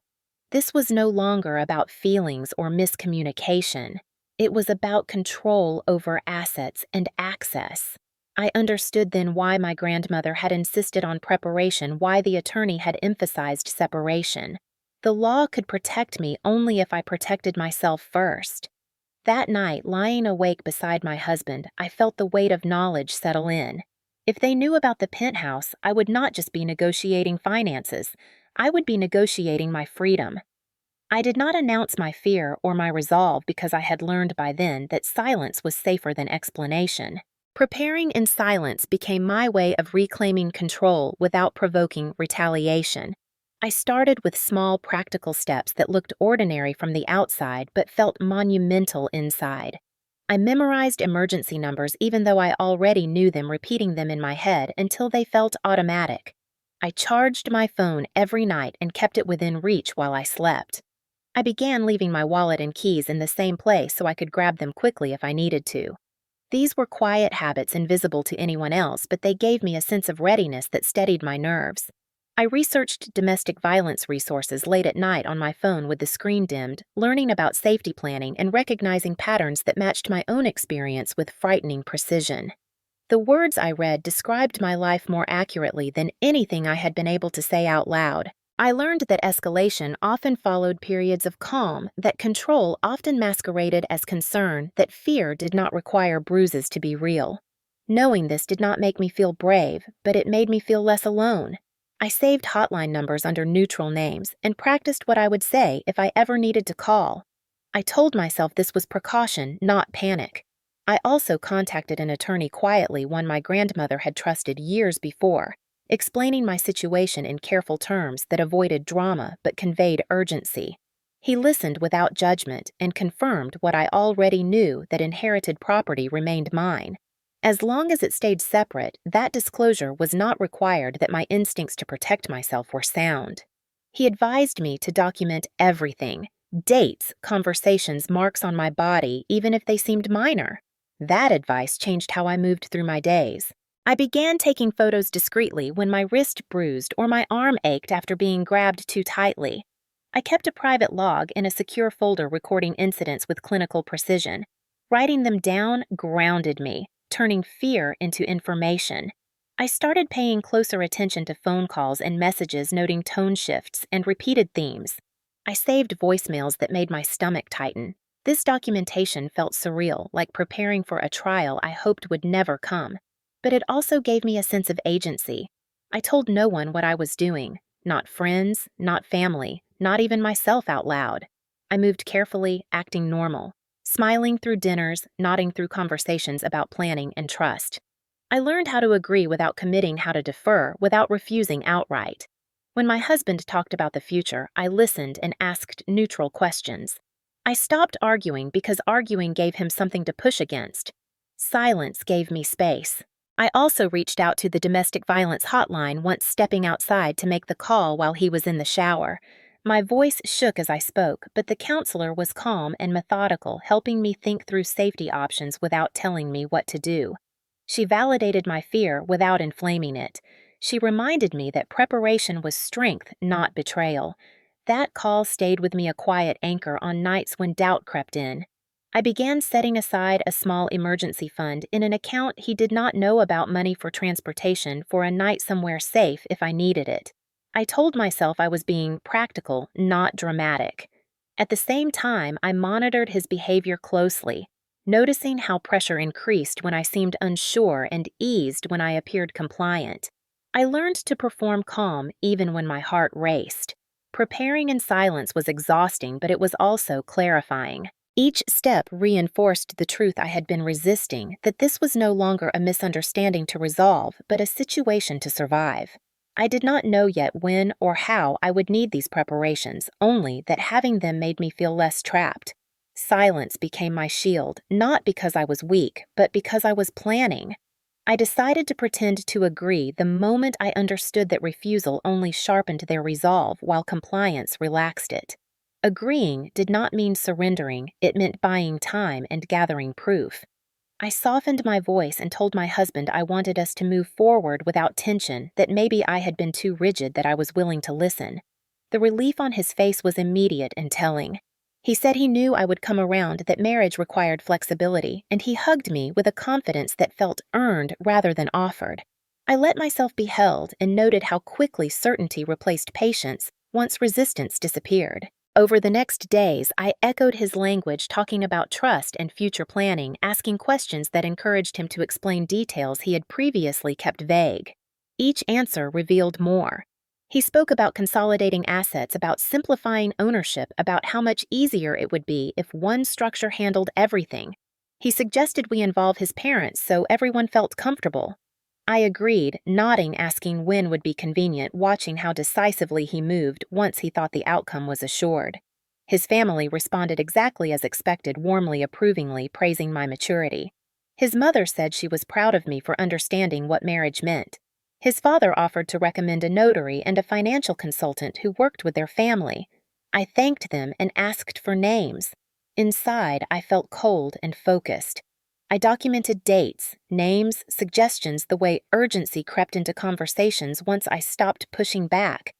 This was no longer about feelings or miscommunication. It was about control over assets and access. I understood then why my grandmother had insisted on preparation, why the attorney had emphasized separation. The law could protect me only if I protected myself first. That night, lying awake beside my husband, I felt the weight of knowledge settle in. If they knew about the penthouse, I would not just be negotiating finances. I would be negotiating my freedom. I did not announce my fear or my resolve because I had learned by then that silence was safer than explanation. Preparing in silence became my way of reclaiming control without provoking retaliation. I started with small, practical steps that looked ordinary from the outside but felt monumental inside. I memorized emergency numbers even though I already knew them, repeating them in my head until they felt automatic. I charged my phone every night and kept it within reach while I slept. I began leaving my wallet and keys in the same place so I could grab them quickly if I needed to. These were quiet habits invisible to anyone else, but they gave me a sense of readiness that steadied my nerves. I researched domestic violence resources late at night on my phone with the screen dimmed, learning about safety planning and recognizing patterns that matched my own experience with frightening precision. The words I read described my life more accurately than anything I had been able to say out loud. I learned that escalation often followed periods of calm, that control often masqueraded as concern, that fear did not require bruises to be real. Knowing this did not make me feel brave, but it made me feel less alone. I saved hotline numbers under neutral names and practiced what I would say if I ever needed to call. I told myself this was precaution, not panic. I also contacted an attorney quietly, one my grandmother had trusted years before, explaining my situation in careful terms that avoided drama but conveyed urgency. He listened without judgment and confirmed what I already knew, that inherited property remained mine. As long as it stayed separate, that disclosure was not required, that my instincts to protect myself were sound. He advised me to document everything: dates, conversations, marks on my body, even if they seemed minor. That advice changed how I moved through my days. I began taking photos discreetly when my wrist bruised or my arm ached after being grabbed too tightly. I kept a private log in a secure folder recording incidents with clinical precision. Writing them down grounded me, turning fear into information. I started paying closer attention to phone calls and messages, noting tone shifts and repeated themes. I saved voicemails that made my stomach tighten. This documentation felt surreal, like preparing for a trial I hoped would never come. But it also gave me a sense of agency. I told no one what I was doing, not friends, not family, not even myself out loud. I moved carefully, acting normal, smiling through dinners, nodding through conversations about planning and trust. I learned how to agree without committing, how to defer without refusing outright. When my husband talked about the future, I listened and asked neutral questions. I stopped arguing because arguing gave him something to push against. Silence gave me space. I also reached out to the domestic violence hotline once, stepping outside to make the call while he was in the shower. My voice shook as I spoke, but the counselor was calm and methodical, helping me think through safety options without telling me what to do. She validated my fear without inflaming it. She reminded me that preparation was strength, not betrayal. That call stayed with me, a quiet anchor on nights when doubt crept in. I began setting aside a small emergency fund in an account he did not know about, money for transportation for a night somewhere safe if I needed it. I told myself I was being practical, not dramatic. At the same time, I monitored his behavior closely, noticing how pressure increased when I seemed unsure and eased when I appeared compliant. I learned to perform calm even when my heart raced. Preparing in silence was exhausting, but it was also clarifying. Each step reinforced the truth I had been resisting, that this was no longer a misunderstanding to resolve, but a situation to survive. I did not know yet when or how I would need these preparations, only that having them made me feel less trapped. Silence became my shield, not because I was weak, but because I was planning. I decided to pretend to agree the moment I understood that refusal only sharpened their resolve while compliance relaxed it. Agreeing did not mean surrendering, it meant buying time and gathering proof. I softened my voice and told my husband I wanted us to move forward without tension, that maybe I had been too rigid, that I was willing to listen. The relief on his face was immediate and telling. He said he knew I would come around, that marriage required flexibility, and he hugged me with a confidence that felt earned rather than offered. I let myself be held and noted how quickly certainty replaced patience once resistance disappeared. Over the next days, I echoed his language, talking about trust and future planning, asking questions that encouraged him to explain details he had previously kept vague. Each answer revealed more. He spoke about consolidating assets, about simplifying ownership, about how much easier it would be if one structure handled everything. He suggested we involve his parents so everyone felt comfortable. I agreed, nodding, asking when would be convenient, watching how decisively he moved once he thought the outcome was assured. His family responded exactly as expected, warmly, approvingly, praising my maturity. His mother said she was proud of me for understanding what marriage meant. His father offered to recommend a notary and a financial consultant who worked with their family. I thanked them and asked for names. Inside, I felt cold and focused. I documented dates, names, suggestions, the way urgency crept into conversations once I stopped pushing back.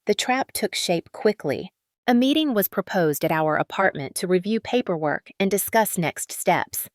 The trap took shape quickly. A meeting was proposed at our apartment to review paperwork and discuss next steps.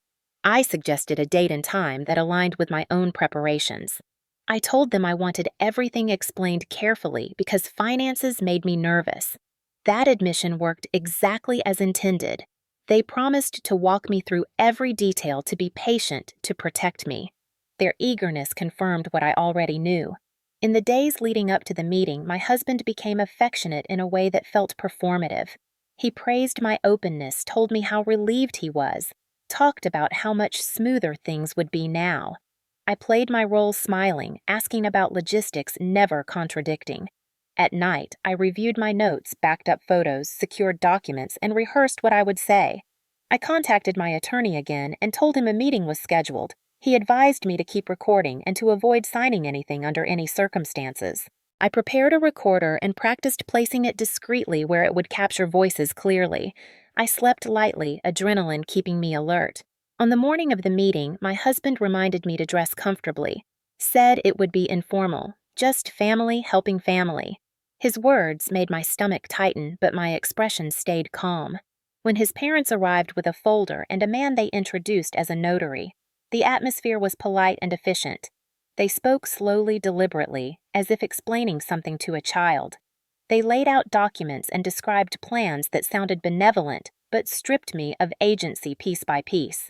I suggested a date and time that aligned with my own preparations. I told them I wanted everything explained carefully because finances made me nervous. That admission worked exactly as intended. They promised to walk me through every detail, to be patient, to protect me. Their eagerness confirmed what I already knew. In the days leading up to the meeting, my husband became affectionate in a way that felt performative. He praised my openness, told me how relieved he was, talked about how much smoother things would be now. I played my role, smiling, asking about logistics, never contradicting. At night, I reviewed my notes, backed up photos, secured documents, and rehearsed what I would say. I contacted my attorney again and told him a meeting was scheduled. He advised me to keep recording and to avoid signing anything under any circumstances. I prepared a recorder and practiced placing it discreetly where it would capture voices clearly. I slept lightly, adrenaline keeping me alert. On the morning of the meeting, my husband reminded me to dress comfortably. Said it would be informal, just family helping family. His words made my stomach tighten, but my expression stayed calm. When his parents arrived with a folder and a man they introduced as a notary, the atmosphere was polite and efficient. They spoke slowly, deliberately, as if explaining something to a child. They laid out documents and described plans that sounded benevolent, but stripped me of agency piece by piece.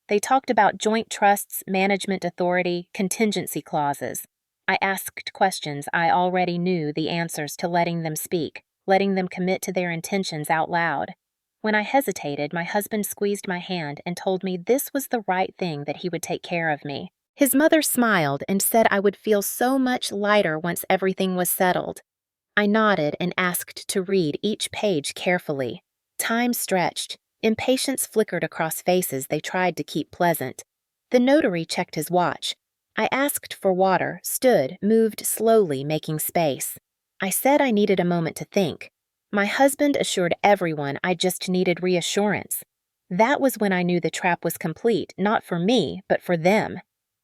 They talked about joint trusts, management authority, contingency clauses. I asked questions I already knew the answers to, letting them speak, letting them commit to their intentions out loud. When I hesitated, my husband squeezed my hand and told me this was the right thing, that he would take care of me. His mother smiled and said I would feel so much lighter once everything was settled. I nodded and asked to read each page carefully. Time stretched. Impatience flickered across faces they tried to keep pleasant. The notary checked his watch. I asked for water, stood, moved slowly, making space. I said I needed a moment to think. My husband assured everyone I just needed reassurance. That was when I knew the trap was complete, not for me, but for them.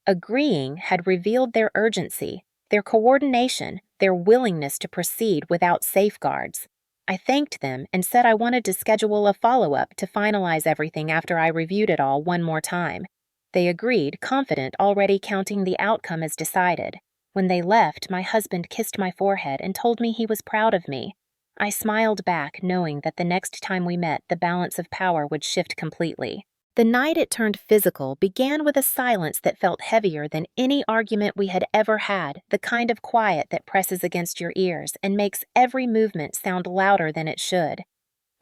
Agreeing had revealed their urgency, their coordination, their willingness to proceed without safeguards. I thanked them and said I wanted to schedule a follow-up to finalize everything after I reviewed it all one more time. They agreed, confident, already counting the outcome as decided. When they left, my husband kissed my forehead and told me he was proud of me. I smiled back, knowing that the next time we met, the balance of power would shift completely. The night it turned physical began with a silence that felt heavier than any argument we had ever had, the kind of quiet that presses against your ears and makes every movement sound louder than it should.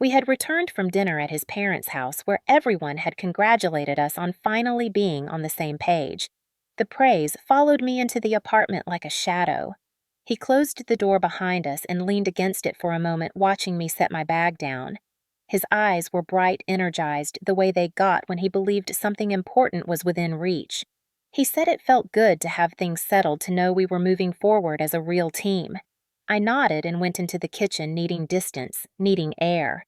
We had returned from dinner at his parents' house, where everyone had congratulated us on finally being on the same page. The praise followed me into the apartment like a shadow. He closed the door behind us and leaned against it for a moment, watching me set my bag down. His eyes were bright, energized, the way they got when he believed something important was within reach. He said it felt good to have things settled, to know we were moving forward as a real team. I nodded and went into the kitchen, needing distance, needing air.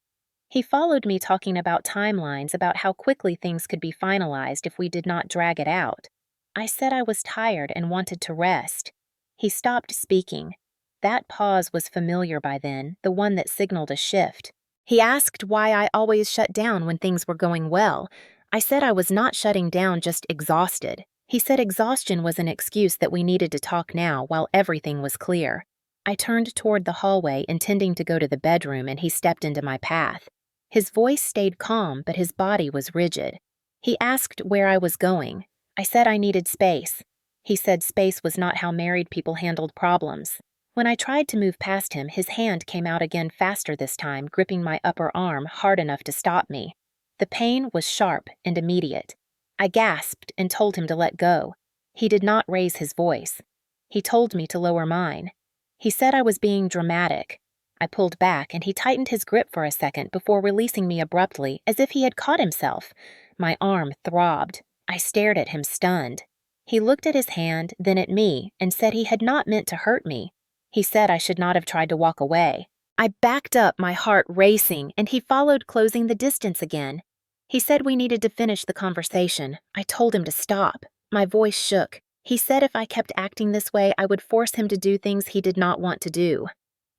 He followed me, talking about timelines, about how quickly things could be finalized if we did not drag it out. I said I was tired and wanted to rest. He stopped speaking. That pause was familiar by then, the one that signaled a shift. He asked why I always shut down when things were going well. I said I was not shutting down, just exhausted. He said exhaustion was an excuse, that we needed to talk now while everything was clear. I turned toward the hallway, intending to go to the bedroom, and he stepped into my path. His voice stayed calm, but his body was rigid. He asked where I was going. I said I needed space. He said space was not how married people handled problems. When I tried to move past him, his hand came out again, faster this time, gripping my upper arm hard enough to stop me. The pain was sharp and immediate. I gasped and told him to let go. He did not raise his voice. He told me to lower mine. He said I was being dramatic. I pulled back, and he tightened his grip for a second before releasing me abruptly, as if he had caught himself. My arm throbbed. I stared at him, stunned. He looked at his hand, then at me, and said he had not meant to hurt me. He said I should not have tried to walk away. I backed up, my heart racing, and he followed, closing the distance again. He said we needed to finish the conversation. I told him to stop. My voice shook. He said if I kept acting this way, I would force him to do things he did not want to do.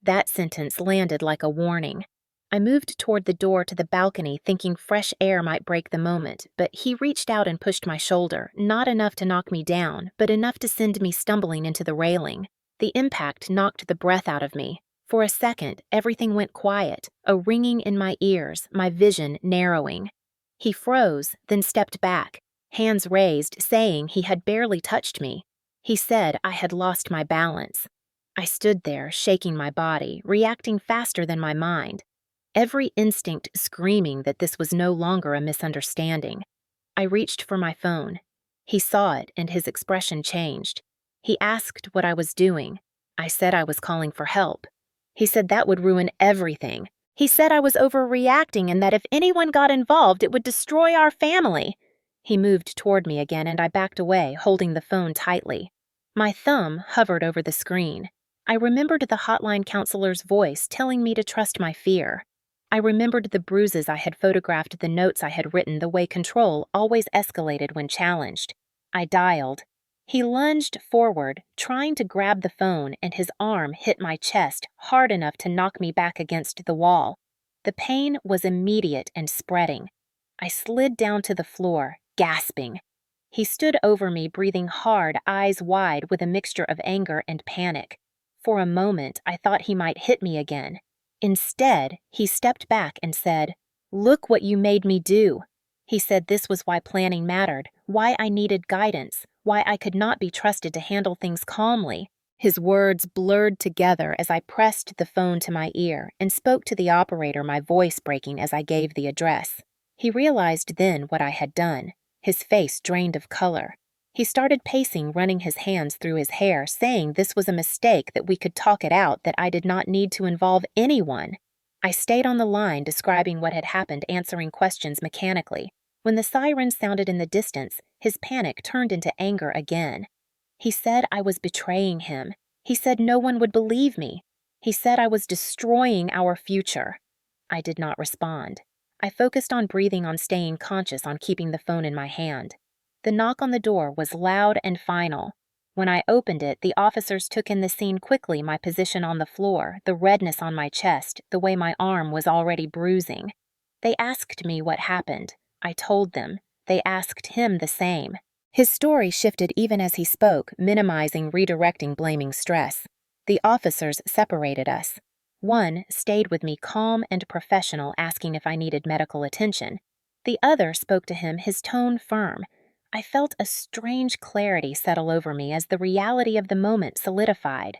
That sentence landed like a warning. I moved toward the door to the balcony, thinking fresh air might break the moment, but he reached out and pushed my shoulder, not enough to knock me down, but enough to send me stumbling into the railing. The impact knocked the breath out of me. For a second, everything went quiet, a ringing in my ears, my vision narrowing. He froze, then stepped back, hands raised, saying he had barely touched me. He said I had lost my balance. I stood there, shaking my body, reacting faster than my mind. Every instinct screaming that this was no longer a misunderstanding. I reached for my phone. He saw it, and his expression changed. He asked what I was doing. I said I was calling for help. He said that would ruin everything. He said I was overreacting, and that if anyone got involved, it would destroy our family. He moved toward me again, and I backed away, holding the phone tightly. My thumb hovered over the screen. I remembered the hotline counselor's voice telling me to trust my fear. I remembered the bruises I had photographed, the notes I had written, the way control always escalated when challenged. I dialed. He lunged forward, trying to grab the phone, and his arm hit my chest hard enough to knock me back against the wall. The pain was immediate and spreading. I slid down to the floor, gasping. He stood over me, breathing hard, eyes wide, with a mixture of anger and panic. For a moment, I thought he might hit me again. Instead, he stepped back and said, "Look what you made me do." He said this was why planning mattered, why I needed guidance, why I could not be trusted to handle things calmly. His words blurred together as I pressed the phone to my ear and spoke to the operator, my voice breaking as I gave the address. He realized then what I had done. His face drained of color. He started pacing, running his hands through his hair, saying this was a mistake, that we could talk it out, that I did not need to involve anyone. I stayed on the line, describing what had happened, answering questions mechanically. When the sirens sounded in the distance, his panic turned into anger again. He said I was betraying him. He said no one would believe me. He said I was destroying our future. I did not respond. I focused on breathing, on staying conscious, on keeping the phone in my hand. The knock on the door was loud and final. When I opened it, the officers took in the scene quickly, my position on the floor, the redness on my chest, the way my arm was already bruising. They asked me what happened. I told them. They asked him the same. His story shifted even as he spoke, minimizing, redirecting, blaming stress. The officers separated us. One stayed with me, calm and professional, asking if I needed medical attention. The other spoke to him, his tone firm. I felt a strange clarity settle over me as the reality of the moment solidified.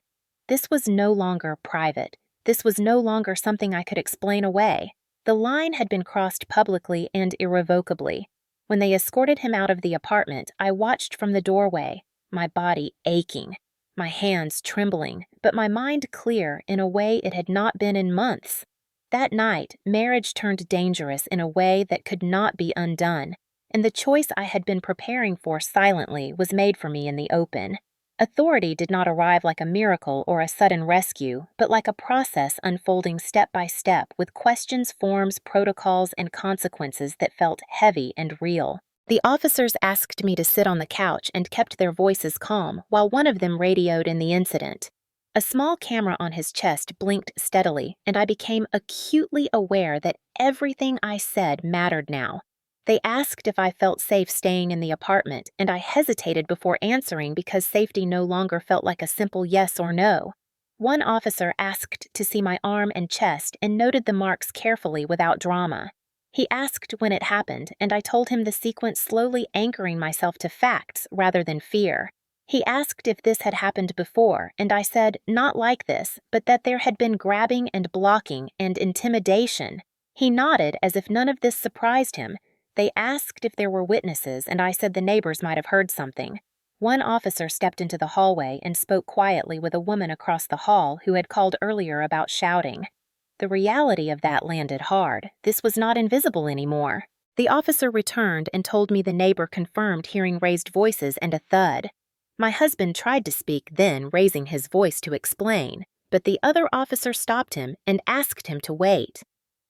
This was no longer private. This was no longer something I could explain away. The line had been crossed publicly and irrevocably. When they escorted him out of the apartment, I watched from the doorway, my body aching, my hands trembling, but my mind clear in a way it had not been in months. That night, marriage turned dangerous in a way that could not be undone, and the choice I had been preparing for silently was made for me in the open. Authority did not arrive like a miracle or a sudden rescue, but like a process unfolding step by step, with questions, forms, protocols, and consequences that felt heavy and real. The officers asked me to sit on the couch and kept their voices calm, while one of them radioed in the incident. A small camera on his chest blinked steadily, and I became acutely aware that everything I said mattered now. They asked if I felt safe staying in the apartment, and I hesitated before answering because safety no longer felt like a simple yes or no. One officer asked to see my arm and chest and noted the marks carefully without drama. He asked when it happened, and I told him the sequence, slowly anchoring myself to facts rather than fear. He asked if this had happened before, and I said not like this, but that there had been grabbing and blocking and intimidation. He nodded as if none of this surprised him. They asked if there were witnesses, and I said the neighbors might have heard something. One officer stepped into the hallway and spoke quietly with a woman across the hall who had called earlier about shouting. The reality of that landed hard. This was not invisible anymore. The officer returned and told me the neighbor confirmed hearing raised voices and a thud. My husband tried to speak then, raising his voice to explain, but the other officer stopped him and asked him to wait.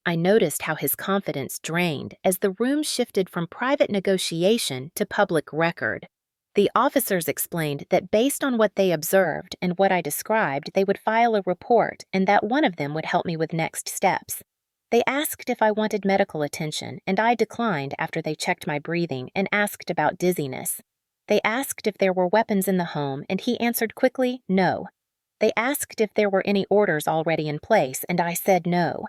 I noticed how his confidence drained as the room shifted from private negotiation to public record. The officers explained that based on what they observed and what I described, they would file a report and that one of them would help me with next steps. They asked if I wanted medical attention, and I declined after they checked my breathing and asked about dizziness. They asked if there were weapons in the home, and he answered quickly, no. They asked if there were any orders already in place, and I said no.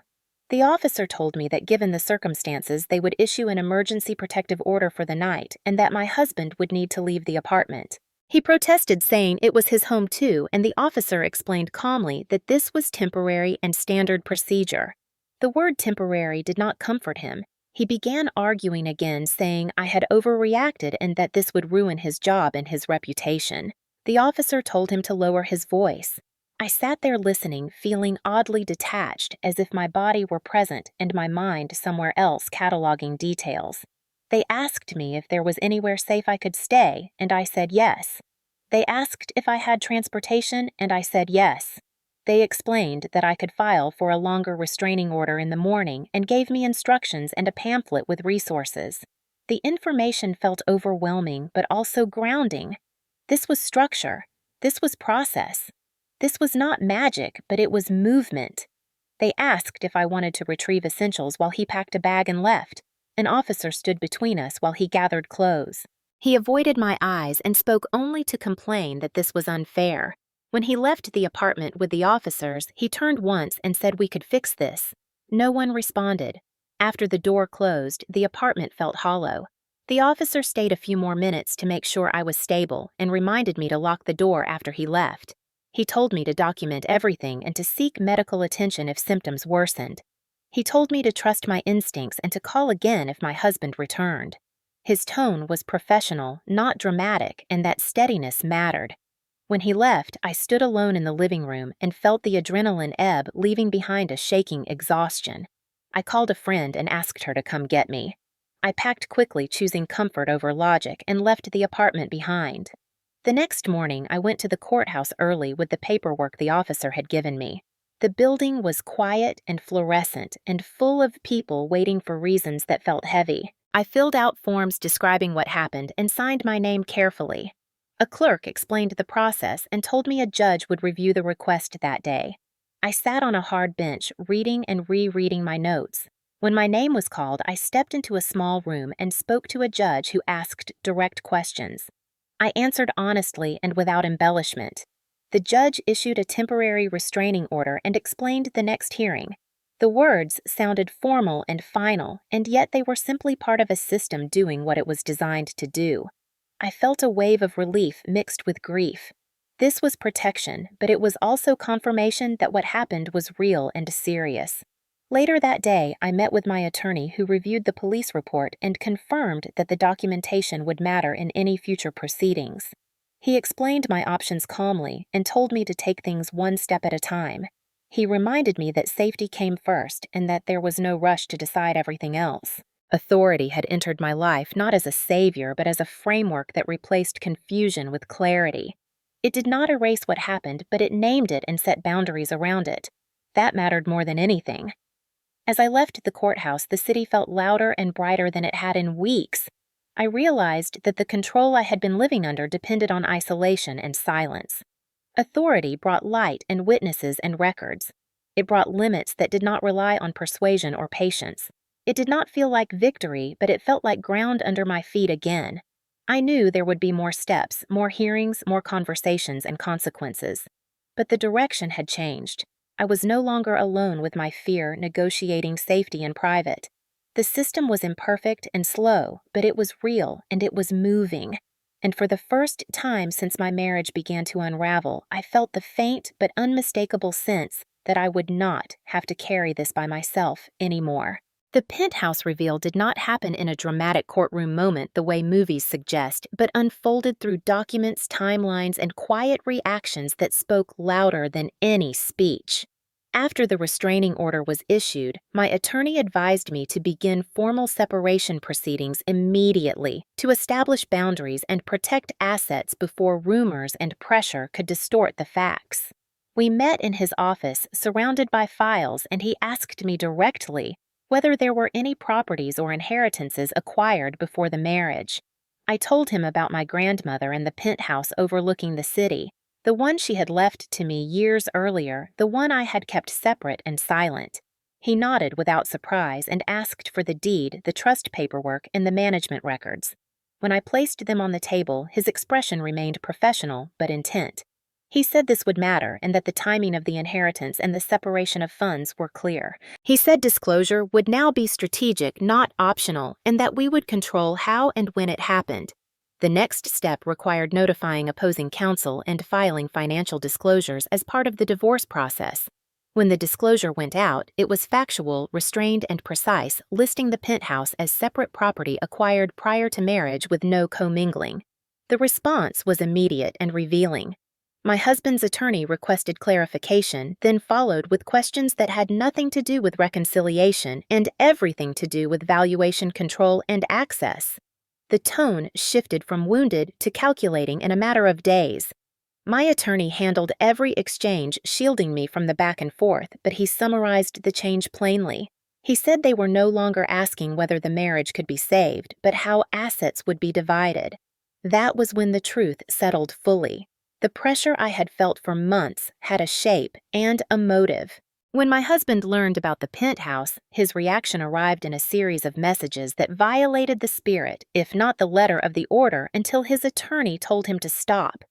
The officer told me that given the circumstances, they would issue an emergency protective order for the night and that my husband would need to leave the apartment. He protested, saying it was his home too, and the officer explained calmly that this was temporary and standard procedure. The word temporary did not comfort him. He began arguing again, saying I had overreacted and that this would ruin his job and his reputation. The officer told him to lower his voice. I sat there listening, feeling oddly detached, as if my body were present and my mind somewhere else cataloging details. They asked me if there was anywhere safe I could stay, and I said yes. They asked if I had transportation, and I said yes. They explained that I could file for a longer restraining order in the morning and gave me instructions and a pamphlet with resources. The information felt overwhelming, but also grounding. This was structure. This was process. This was not magic, but it was movement. They asked if I wanted to retrieve essentials while he packed a bag and left. An officer stood between us while he gathered clothes. He avoided my eyes and spoke only to complain that this was unfair. When he left the apartment with the officers, he turned once and said we could fix this. No one responded. After the door closed, the apartment felt hollow. The officer stayed a few more minutes to make sure I was stable and reminded me to lock the door after he left. He told me to document everything and to seek medical attention if symptoms worsened. He told me to trust my instincts and to call again if my husband returned. His tone was professional, not dramatic, and that steadiness mattered. When he left, I stood alone in the living room and felt the adrenaline ebb, leaving behind a shaking exhaustion. I called a friend and asked her to come get me. I packed quickly, choosing comfort over logic, and left the apartment behind. The next morning, I went to the courthouse early with the paperwork the officer had given me. The building was quiet and fluorescent and full of people waiting for reasons that felt heavy. I filled out forms describing what happened and signed my name carefully. A clerk explained the process and told me a judge would review the request that day. I sat on a hard bench, reading and rereading my notes. When my name was called, I stepped into a small room and spoke to a judge who asked direct questions. I answered honestly and without embellishment. The judge issued a temporary restraining order and explained the next hearing. The words sounded formal and final, and yet they were simply part of a system doing what it was designed to do. I felt a wave of relief mixed with grief. This was protection, but it was also confirmation that what happened was real and serious. Later that day, I met with my attorney who reviewed the police report and confirmed that the documentation would matter in any future proceedings. He explained my options calmly and told me to take things one step at a time. He reminded me that safety came first and that there was no rush to decide everything else. Authority had entered my life not as a savior but as a framework that replaced confusion with clarity. It did not erase what happened, but it named it and set boundaries around it. That mattered more than anything. As I left the courthouse, the city felt louder and brighter than it had in weeks. I realized that the control I had been living under depended on isolation and silence. Authority brought light and witnesses and records. It brought limits that did not rely on persuasion or patience. It did not feel like victory, but it felt like ground under my feet again. I knew there would be more steps, more hearings, more conversations, and consequences. But the direction had changed. I was no longer alone with my fear, negotiating safety in private. The system was imperfect and slow, but it was real and it was moving. And for the first time since my marriage began to unravel, I felt the faint but unmistakable sense that I would not have to carry this by myself anymore. The Penthouse reveal did not happen in a dramatic courtroom moment the way movies suggest, but unfolded through documents, timelines, and quiet reactions that spoke louder than any speech. After the restraining order was issued, my attorney advised me to begin formal separation proceedings immediately to establish boundaries and protect assets before rumors and pressure could distort the facts. We met in his office, surrounded by files, and he asked me directly whether there were any properties or inheritances acquired before the marriage. I told him about my grandmother and the penthouse overlooking the city, the one she had left to me years earlier, the one I had kept separate and silent. He nodded without surprise and asked for the deed, the trust paperwork, and the management records. When I placed them on the table, his expression remained professional but intent. He said this would matter and that the timing of the inheritance and the separation of funds were clear. He said disclosure would now be strategic, not optional, and that we would control how and when it happened. The next step required notifying opposing counsel and filing financial disclosures as part of the divorce process. When the disclosure went out, it was factual, restrained, and precise, listing the penthouse as separate property acquired prior to marriage with no commingling. The response was immediate and revealing. My husband's attorney requested clarification, then followed with questions that had nothing to do with reconciliation and everything to do with valuation control and access. The tone shifted from wounded to calculating in a matter of days. My attorney handled every exchange, shielding me from the back and forth, but he summarized the change plainly. He said they were no longer asking whether the marriage could be saved, but how assets would be divided. That was when the truth settled fully. The pressure I had felt for months had a shape and a motive. When my husband learned about the penthouse, his reaction arrived in a series of messages that violated the spirit, if not the letter of the order, until his attorney told him to stop.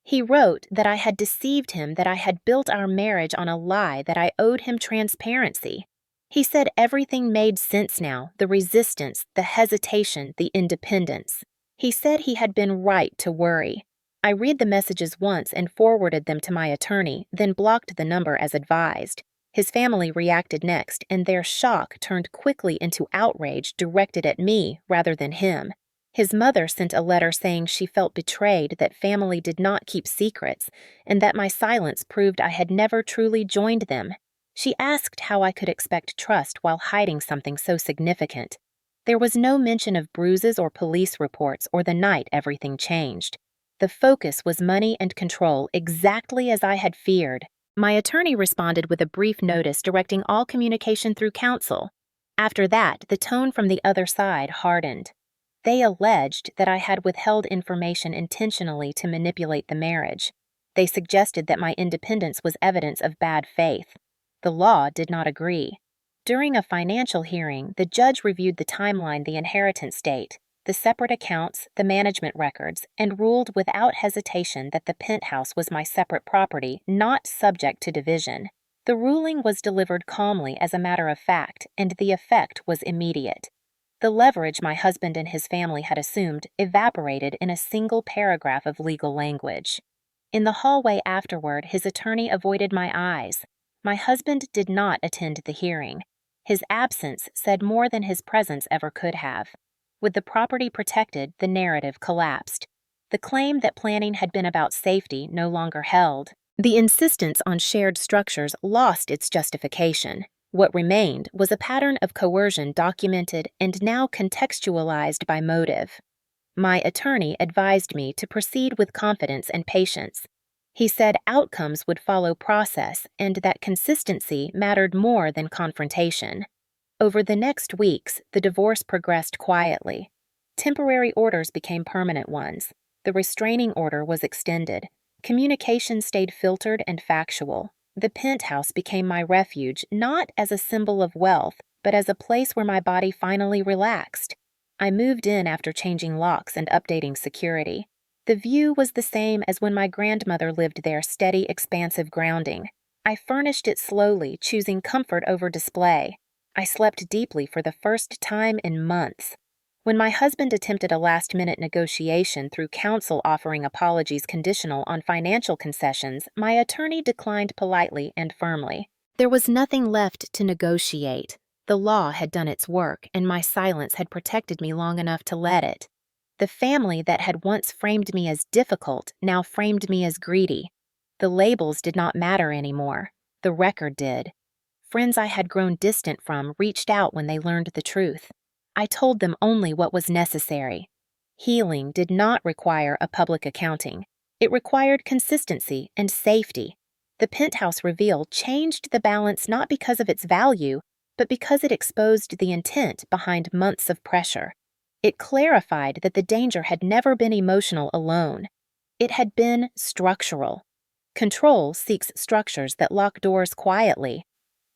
He wrote that I had deceived him, that I had built our marriage on a lie, that I owed him transparency. He said everything made sense now, the resistance, the hesitation, the independence. He said he had been right to worry. I read the messages once and forwarded them to my attorney, then blocked the number as advised. His family reacted next, and their shock turned quickly into outrage directed at me rather than him. His mother sent a letter saying she felt betrayed, that family did not keep secrets, and that my silence proved I had never truly joined them. She asked how I could expect trust while hiding something so significant. There was no mention of bruises or police reports or the night everything changed. The focus was money and control, exactly as I had feared. My attorney responded with a brief notice directing all communication through counsel. After that, the tone from the other side hardened. They alleged that I had withheld information intentionally to manipulate the marriage. They suggested that my independence was evidence of bad faith. The law did not agree. During a financial hearing, the judge reviewed the timeline the inheritance date, the separate accounts, the management records, and ruled without hesitation that the penthouse was my separate property, not subject to division. The ruling was delivered calmly as a matter of fact, and the effect was immediate. The leverage my husband and his family had assumed evaporated in a single paragraph of legal language. In the hallway afterward, his attorney avoided my eyes. My husband did not attend the hearing. His absence said more than his presence ever could have. With the property protected, the narrative collapsed. The claim that planning had been about safety no longer held. The insistence on shared structures lost its justification. What remained was a pattern of coercion documented and now contextualized by motive. My attorney advised me to proceed with confidence and patience. He said outcomes would follow process and that consistency mattered more than confrontation. Over the next weeks, the divorce progressed quietly. Temporary orders became permanent ones. The restraining order was extended. Communication stayed filtered and factual. The penthouse became my refuge, not as a symbol of wealth, but as a place where my body finally relaxed. I moved in after changing locks and updating security. The view was the same as when my grandmother lived there, steady, expansive grounding. I furnished it slowly, choosing comfort over display. I slept deeply for the first time in months. When my husband attempted a last-minute negotiation through counsel offering apologies conditional on financial concessions, my attorney declined politely and firmly. There was nothing left to negotiate. The law had done its work, and my silence had protected me long enough to let it. The family that had once framed me as difficult now framed me as greedy. The labels did not matter anymore. The record did. Friends I had grown distant from reached out when they learned the truth. I told them only what was necessary. Healing did not require a public accounting. It required consistency and safety. The penthouse reveal changed the balance not because of its value, but because it exposed the intent behind months of pressure. It clarified that the danger had never been emotional alone. It had been structural. Control seeks structures that lock doors quietly.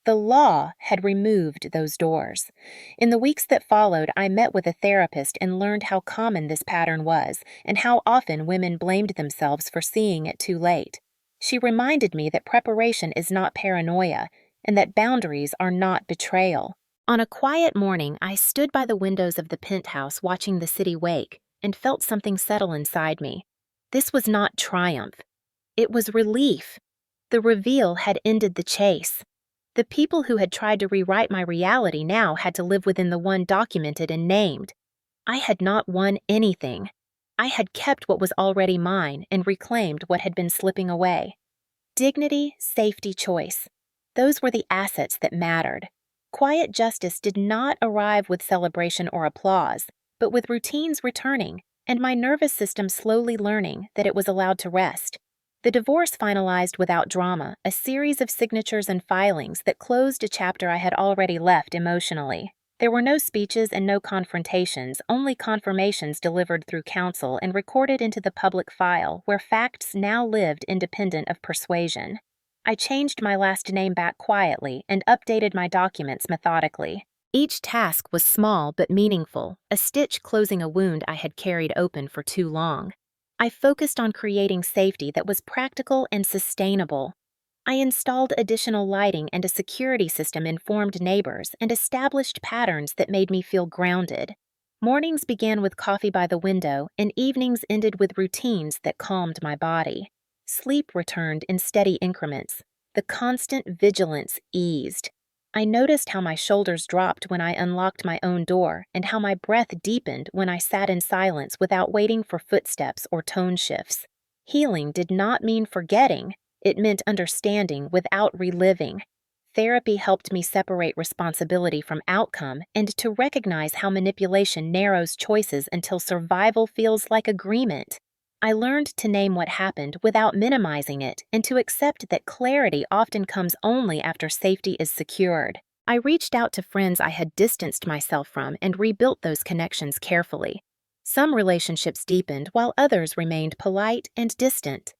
The law had removed those doors. In the weeks that followed, I met with a therapist and learned how common this pattern was and how often women blamed themselves for seeing it too late. She reminded me that preparation is not paranoia and that boundaries are not betrayal. On a quiet morning, I stood by the windows of the penthouse watching the city wake and felt something settle inside me. This was not triumph. It was relief. The reveal had ended the chase. The people who had tried to rewrite my reality now had to live within the one documented and named. I had not won anything. I had kept what was already mine and reclaimed what had been slipping away. Dignity, safety, choice. Those were the assets that mattered. Quiet justice did not arrive with celebration or applause, but with routines returning and my nervous system slowly learning that it was allowed to rest. The divorce finalized without drama, a series of signatures and filings that closed a chapter I had already left emotionally. There were no speeches and no confrontations, only confirmations delivered through counsel and recorded into the public file where facts now lived independent of persuasion. I changed my last name back quietly and updated my documents methodically. Each task was small but meaningful, a stitch closing a wound I had carried open for too long. I focused on creating safety that was practical and sustainable. I installed additional lighting and a security system informed neighbors and established patterns that made me feel grounded. Mornings began with coffee by the window, and evenings ended with routines that calmed my body. Sleep returned in steady increments. The constant vigilance eased. I noticed how my shoulders dropped when I unlocked my own door and how my breath deepened when I sat in silence without waiting for footsteps or tone shifts. Healing did not mean forgetting. It meant understanding without reliving. Therapy helped me separate responsibility from outcome and to recognize how manipulation narrows choices until survival feels like agreement. I learned to name what happened without minimizing it and to accept that clarity often comes only after safety is secured. I reached out to friends I had distanced myself from and rebuilt those connections carefully. Some relationships deepened while others remained polite and distant.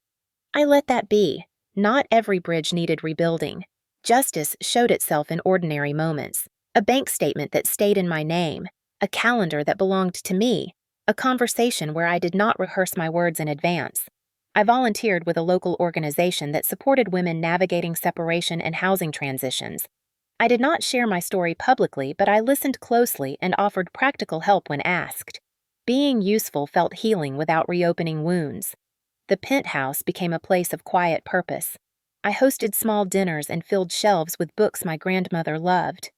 I let that be. Not every bridge needed rebuilding. Justice showed itself in ordinary moments. A bank statement that stayed in my name, a calendar that belonged to me, a conversation where I did not rehearse my words in advance. I volunteered with a local organization that supported women navigating separation and housing transitions. I did not share my story publicly, but I listened closely and offered practical help when asked. Being useful felt healing without reopening wounds. The Penthouse became a place of quiet purpose. I hosted small dinners and filled shelves with books my grandmother loved.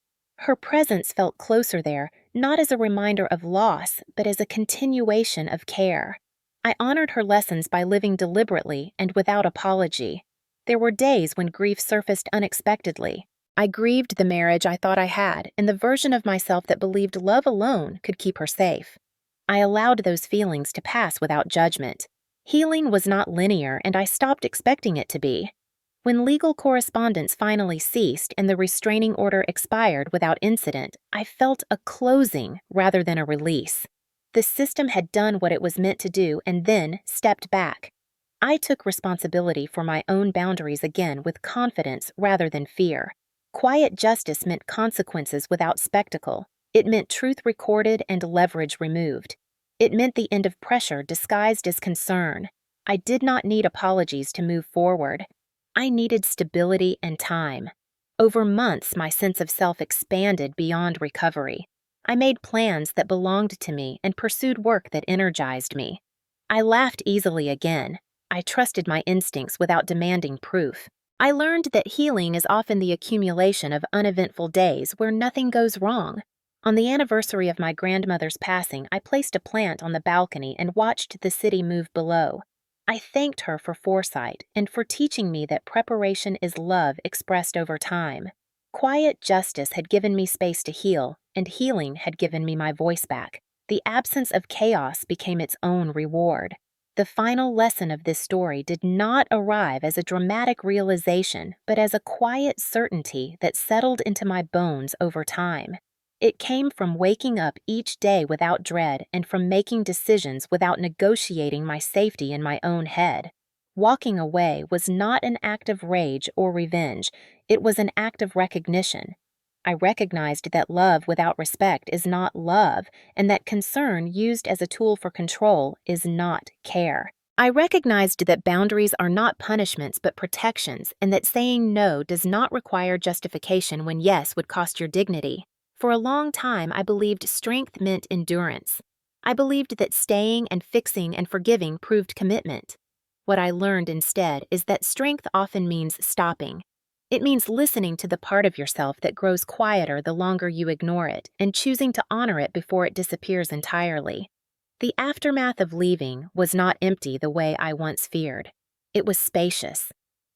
Her presence felt closer there, not as a reminder of loss, but as a continuation of care. I honored her lessons by living deliberately and without apology. There were days when grief surfaced unexpectedly. I grieved the marriage I thought I had and the version of myself that believed love alone could keep her safe. I allowed those feelings to pass without judgment. Healing was not linear, and I stopped expecting it to be. When legal correspondence finally ceased and the restraining order expired without incident, I felt a closing rather than a release. The system had done what it was meant to do and then stepped back. I took responsibility for my own boundaries again with confidence rather than fear. Quiet justice meant consequences without spectacle. It meant truth recorded and leverage removed. It meant the end of pressure disguised as concern. I did not need apologies to move forward. I needed stability and time. Over months, my sense of self expanded beyond recovery. I made plans that belonged to me and pursued work that energized me. I laughed easily again. I trusted my instincts without demanding proof. I learned that healing is often the accumulation of uneventful days where nothing goes wrong. On the anniversary of my grandmother's passing, I placed a plant on the balcony and watched the city move below. I thanked her for foresight and for teaching me that preparation is love expressed over time. Quiet justice had given me space to heal, and healing had given me my voice back. The absence of chaos became its own reward. The final lesson of this story did not arrive as a dramatic realization, but as a quiet certainty that settled into my bones over time. It came from waking up each day without dread and from making decisions without negotiating my safety in my own head. Walking away was not an act of rage or revenge, it was an act of recognition. I recognized that love without respect is not love, and that concern used as a tool for control is not care. I recognized that boundaries are not punishments but protections, and that saying no does not require justification when yes would cost your dignity. For a long time, I believed strength meant endurance. I believed that staying and fixing and forgiving proved commitment. What I learned instead is that strength often means stopping. It means listening to the part of yourself that grows quieter the longer you ignore it and choosing to honor it before it disappears entirely. The aftermath of leaving was not empty the way I once feared. It was spacious.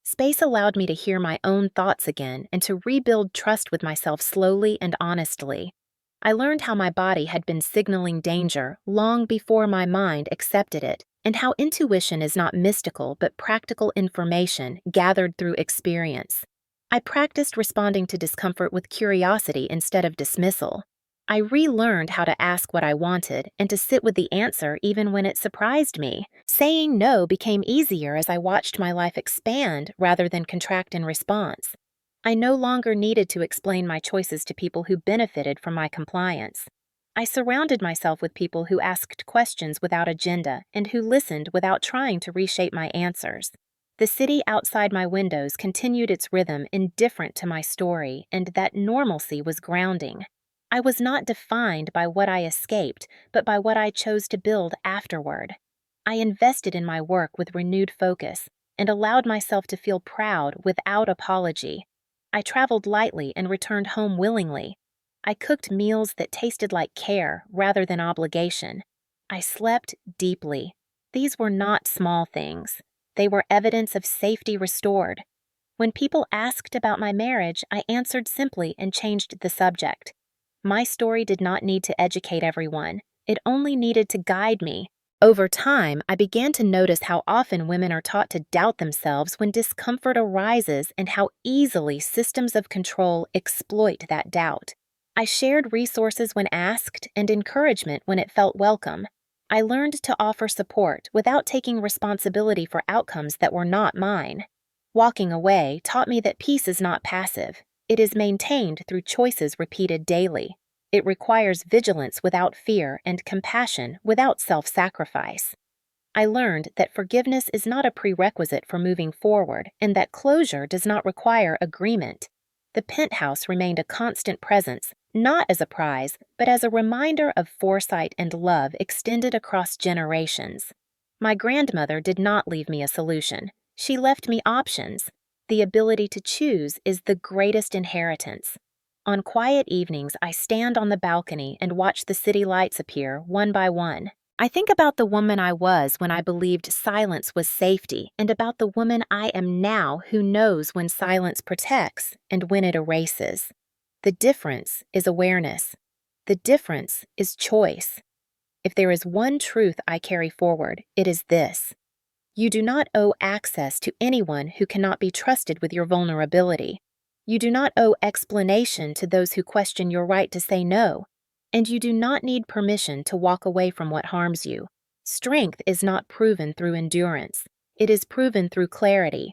Space allowed me to hear my own thoughts again and to rebuild trust with myself slowly and honestly. I learned how my body had been signaling danger long before my mind accepted it, and how intuition is not mystical but practical information gathered through experience. I practiced responding to discomfort with curiosity instead of dismissal. I relearned how to ask what I wanted and to sit with the answer even when it surprised me. Saying no became easier as I watched my life expand rather than contract in response. I no longer needed to explain my choices to people who benefited from my compliance. I surrounded myself with people who asked questions without agenda and who listened without trying to reshape my answers. The city outside my windows continued its rhythm indifferent to my story, and that normalcy was grounding. I was not defined by what I escaped, but by what I chose to build afterward. I invested in my work with renewed focus and allowed myself to feel proud without apology. I traveled lightly and returned home willingly. I cooked meals that tasted like care rather than obligation. I slept deeply. These were not small things. They were evidence of safety restored. When people asked about my marriage, I answered simply and changed the subject. My story did not need to educate everyone. It only needed to guide me. Over time, I began to notice how often women are taught to doubt themselves when discomfort arises and how easily systems of control exploit that doubt. I shared resources when asked and encouragement when it felt welcome. I learned to offer support without taking responsibility for outcomes that were not mine. Walking away taught me that peace is not passive. It is maintained through choices repeated daily. It requires vigilance without fear and compassion without self-sacrifice. I learned that forgiveness is not a prerequisite for moving forward and that closure does not require agreement. The penthouse remained a constant presence, not as a prize, but as a reminder of foresight and love extended across generations. My grandmother did not leave me a solution. She left me options. The ability to choose is the greatest inheritance. On quiet evenings, I stand on the balcony and watch the city lights appear one by one. I think about the woman I was when I believed silence was safety, and about the woman I am now who knows when silence protects and when it erases. The difference is awareness. The difference is choice. If there is one truth I carry forward, it is this. You do not owe access to anyone who cannot be trusted with your vulnerability. You do not owe explanation to those who question your right to say no. And you do not need permission to walk away from what harms you. Strength is not proven through endurance. It is proven through clarity.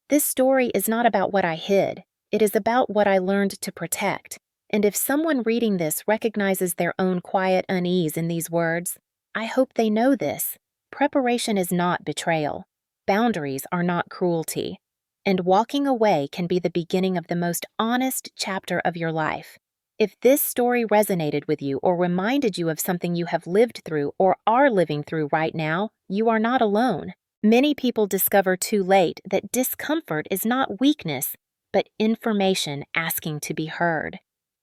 This story is not about what I hid. It is about what I learned to protect. And if someone reading this recognizes their own quiet unease in these words, I hope they know this. Preparation is not betrayal. Boundaries are not cruelty. And walking away can be the beginning of the most honest chapter of your life. If this story resonated with you or reminded you of something you have lived through or are living through right now, you are not alone. Many people discover too late that discomfort is not weakness, but information asking to be heard.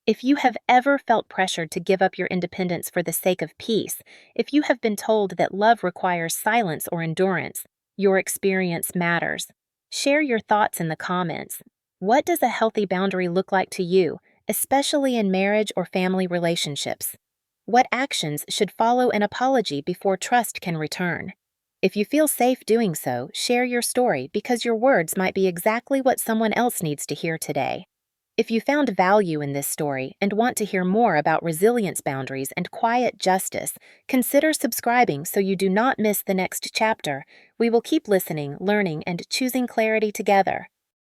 If you have ever felt pressured to give up your independence for the sake of peace, if you have been told that love requires silence or endurance, your experience matters. Share your thoughts in the comments. What does a healthy boundary look like to you, especially in marriage or family relationships? What actions should follow an apology before trust can return? If you feel safe doing so, share your story because your words might be exactly what someone else needs to hear today. If you found value in this story and want to hear more about resilience boundaries and quiet justice, consider subscribing so you do not miss the next chapter. We will keep listening, learning, and choosing clarity together.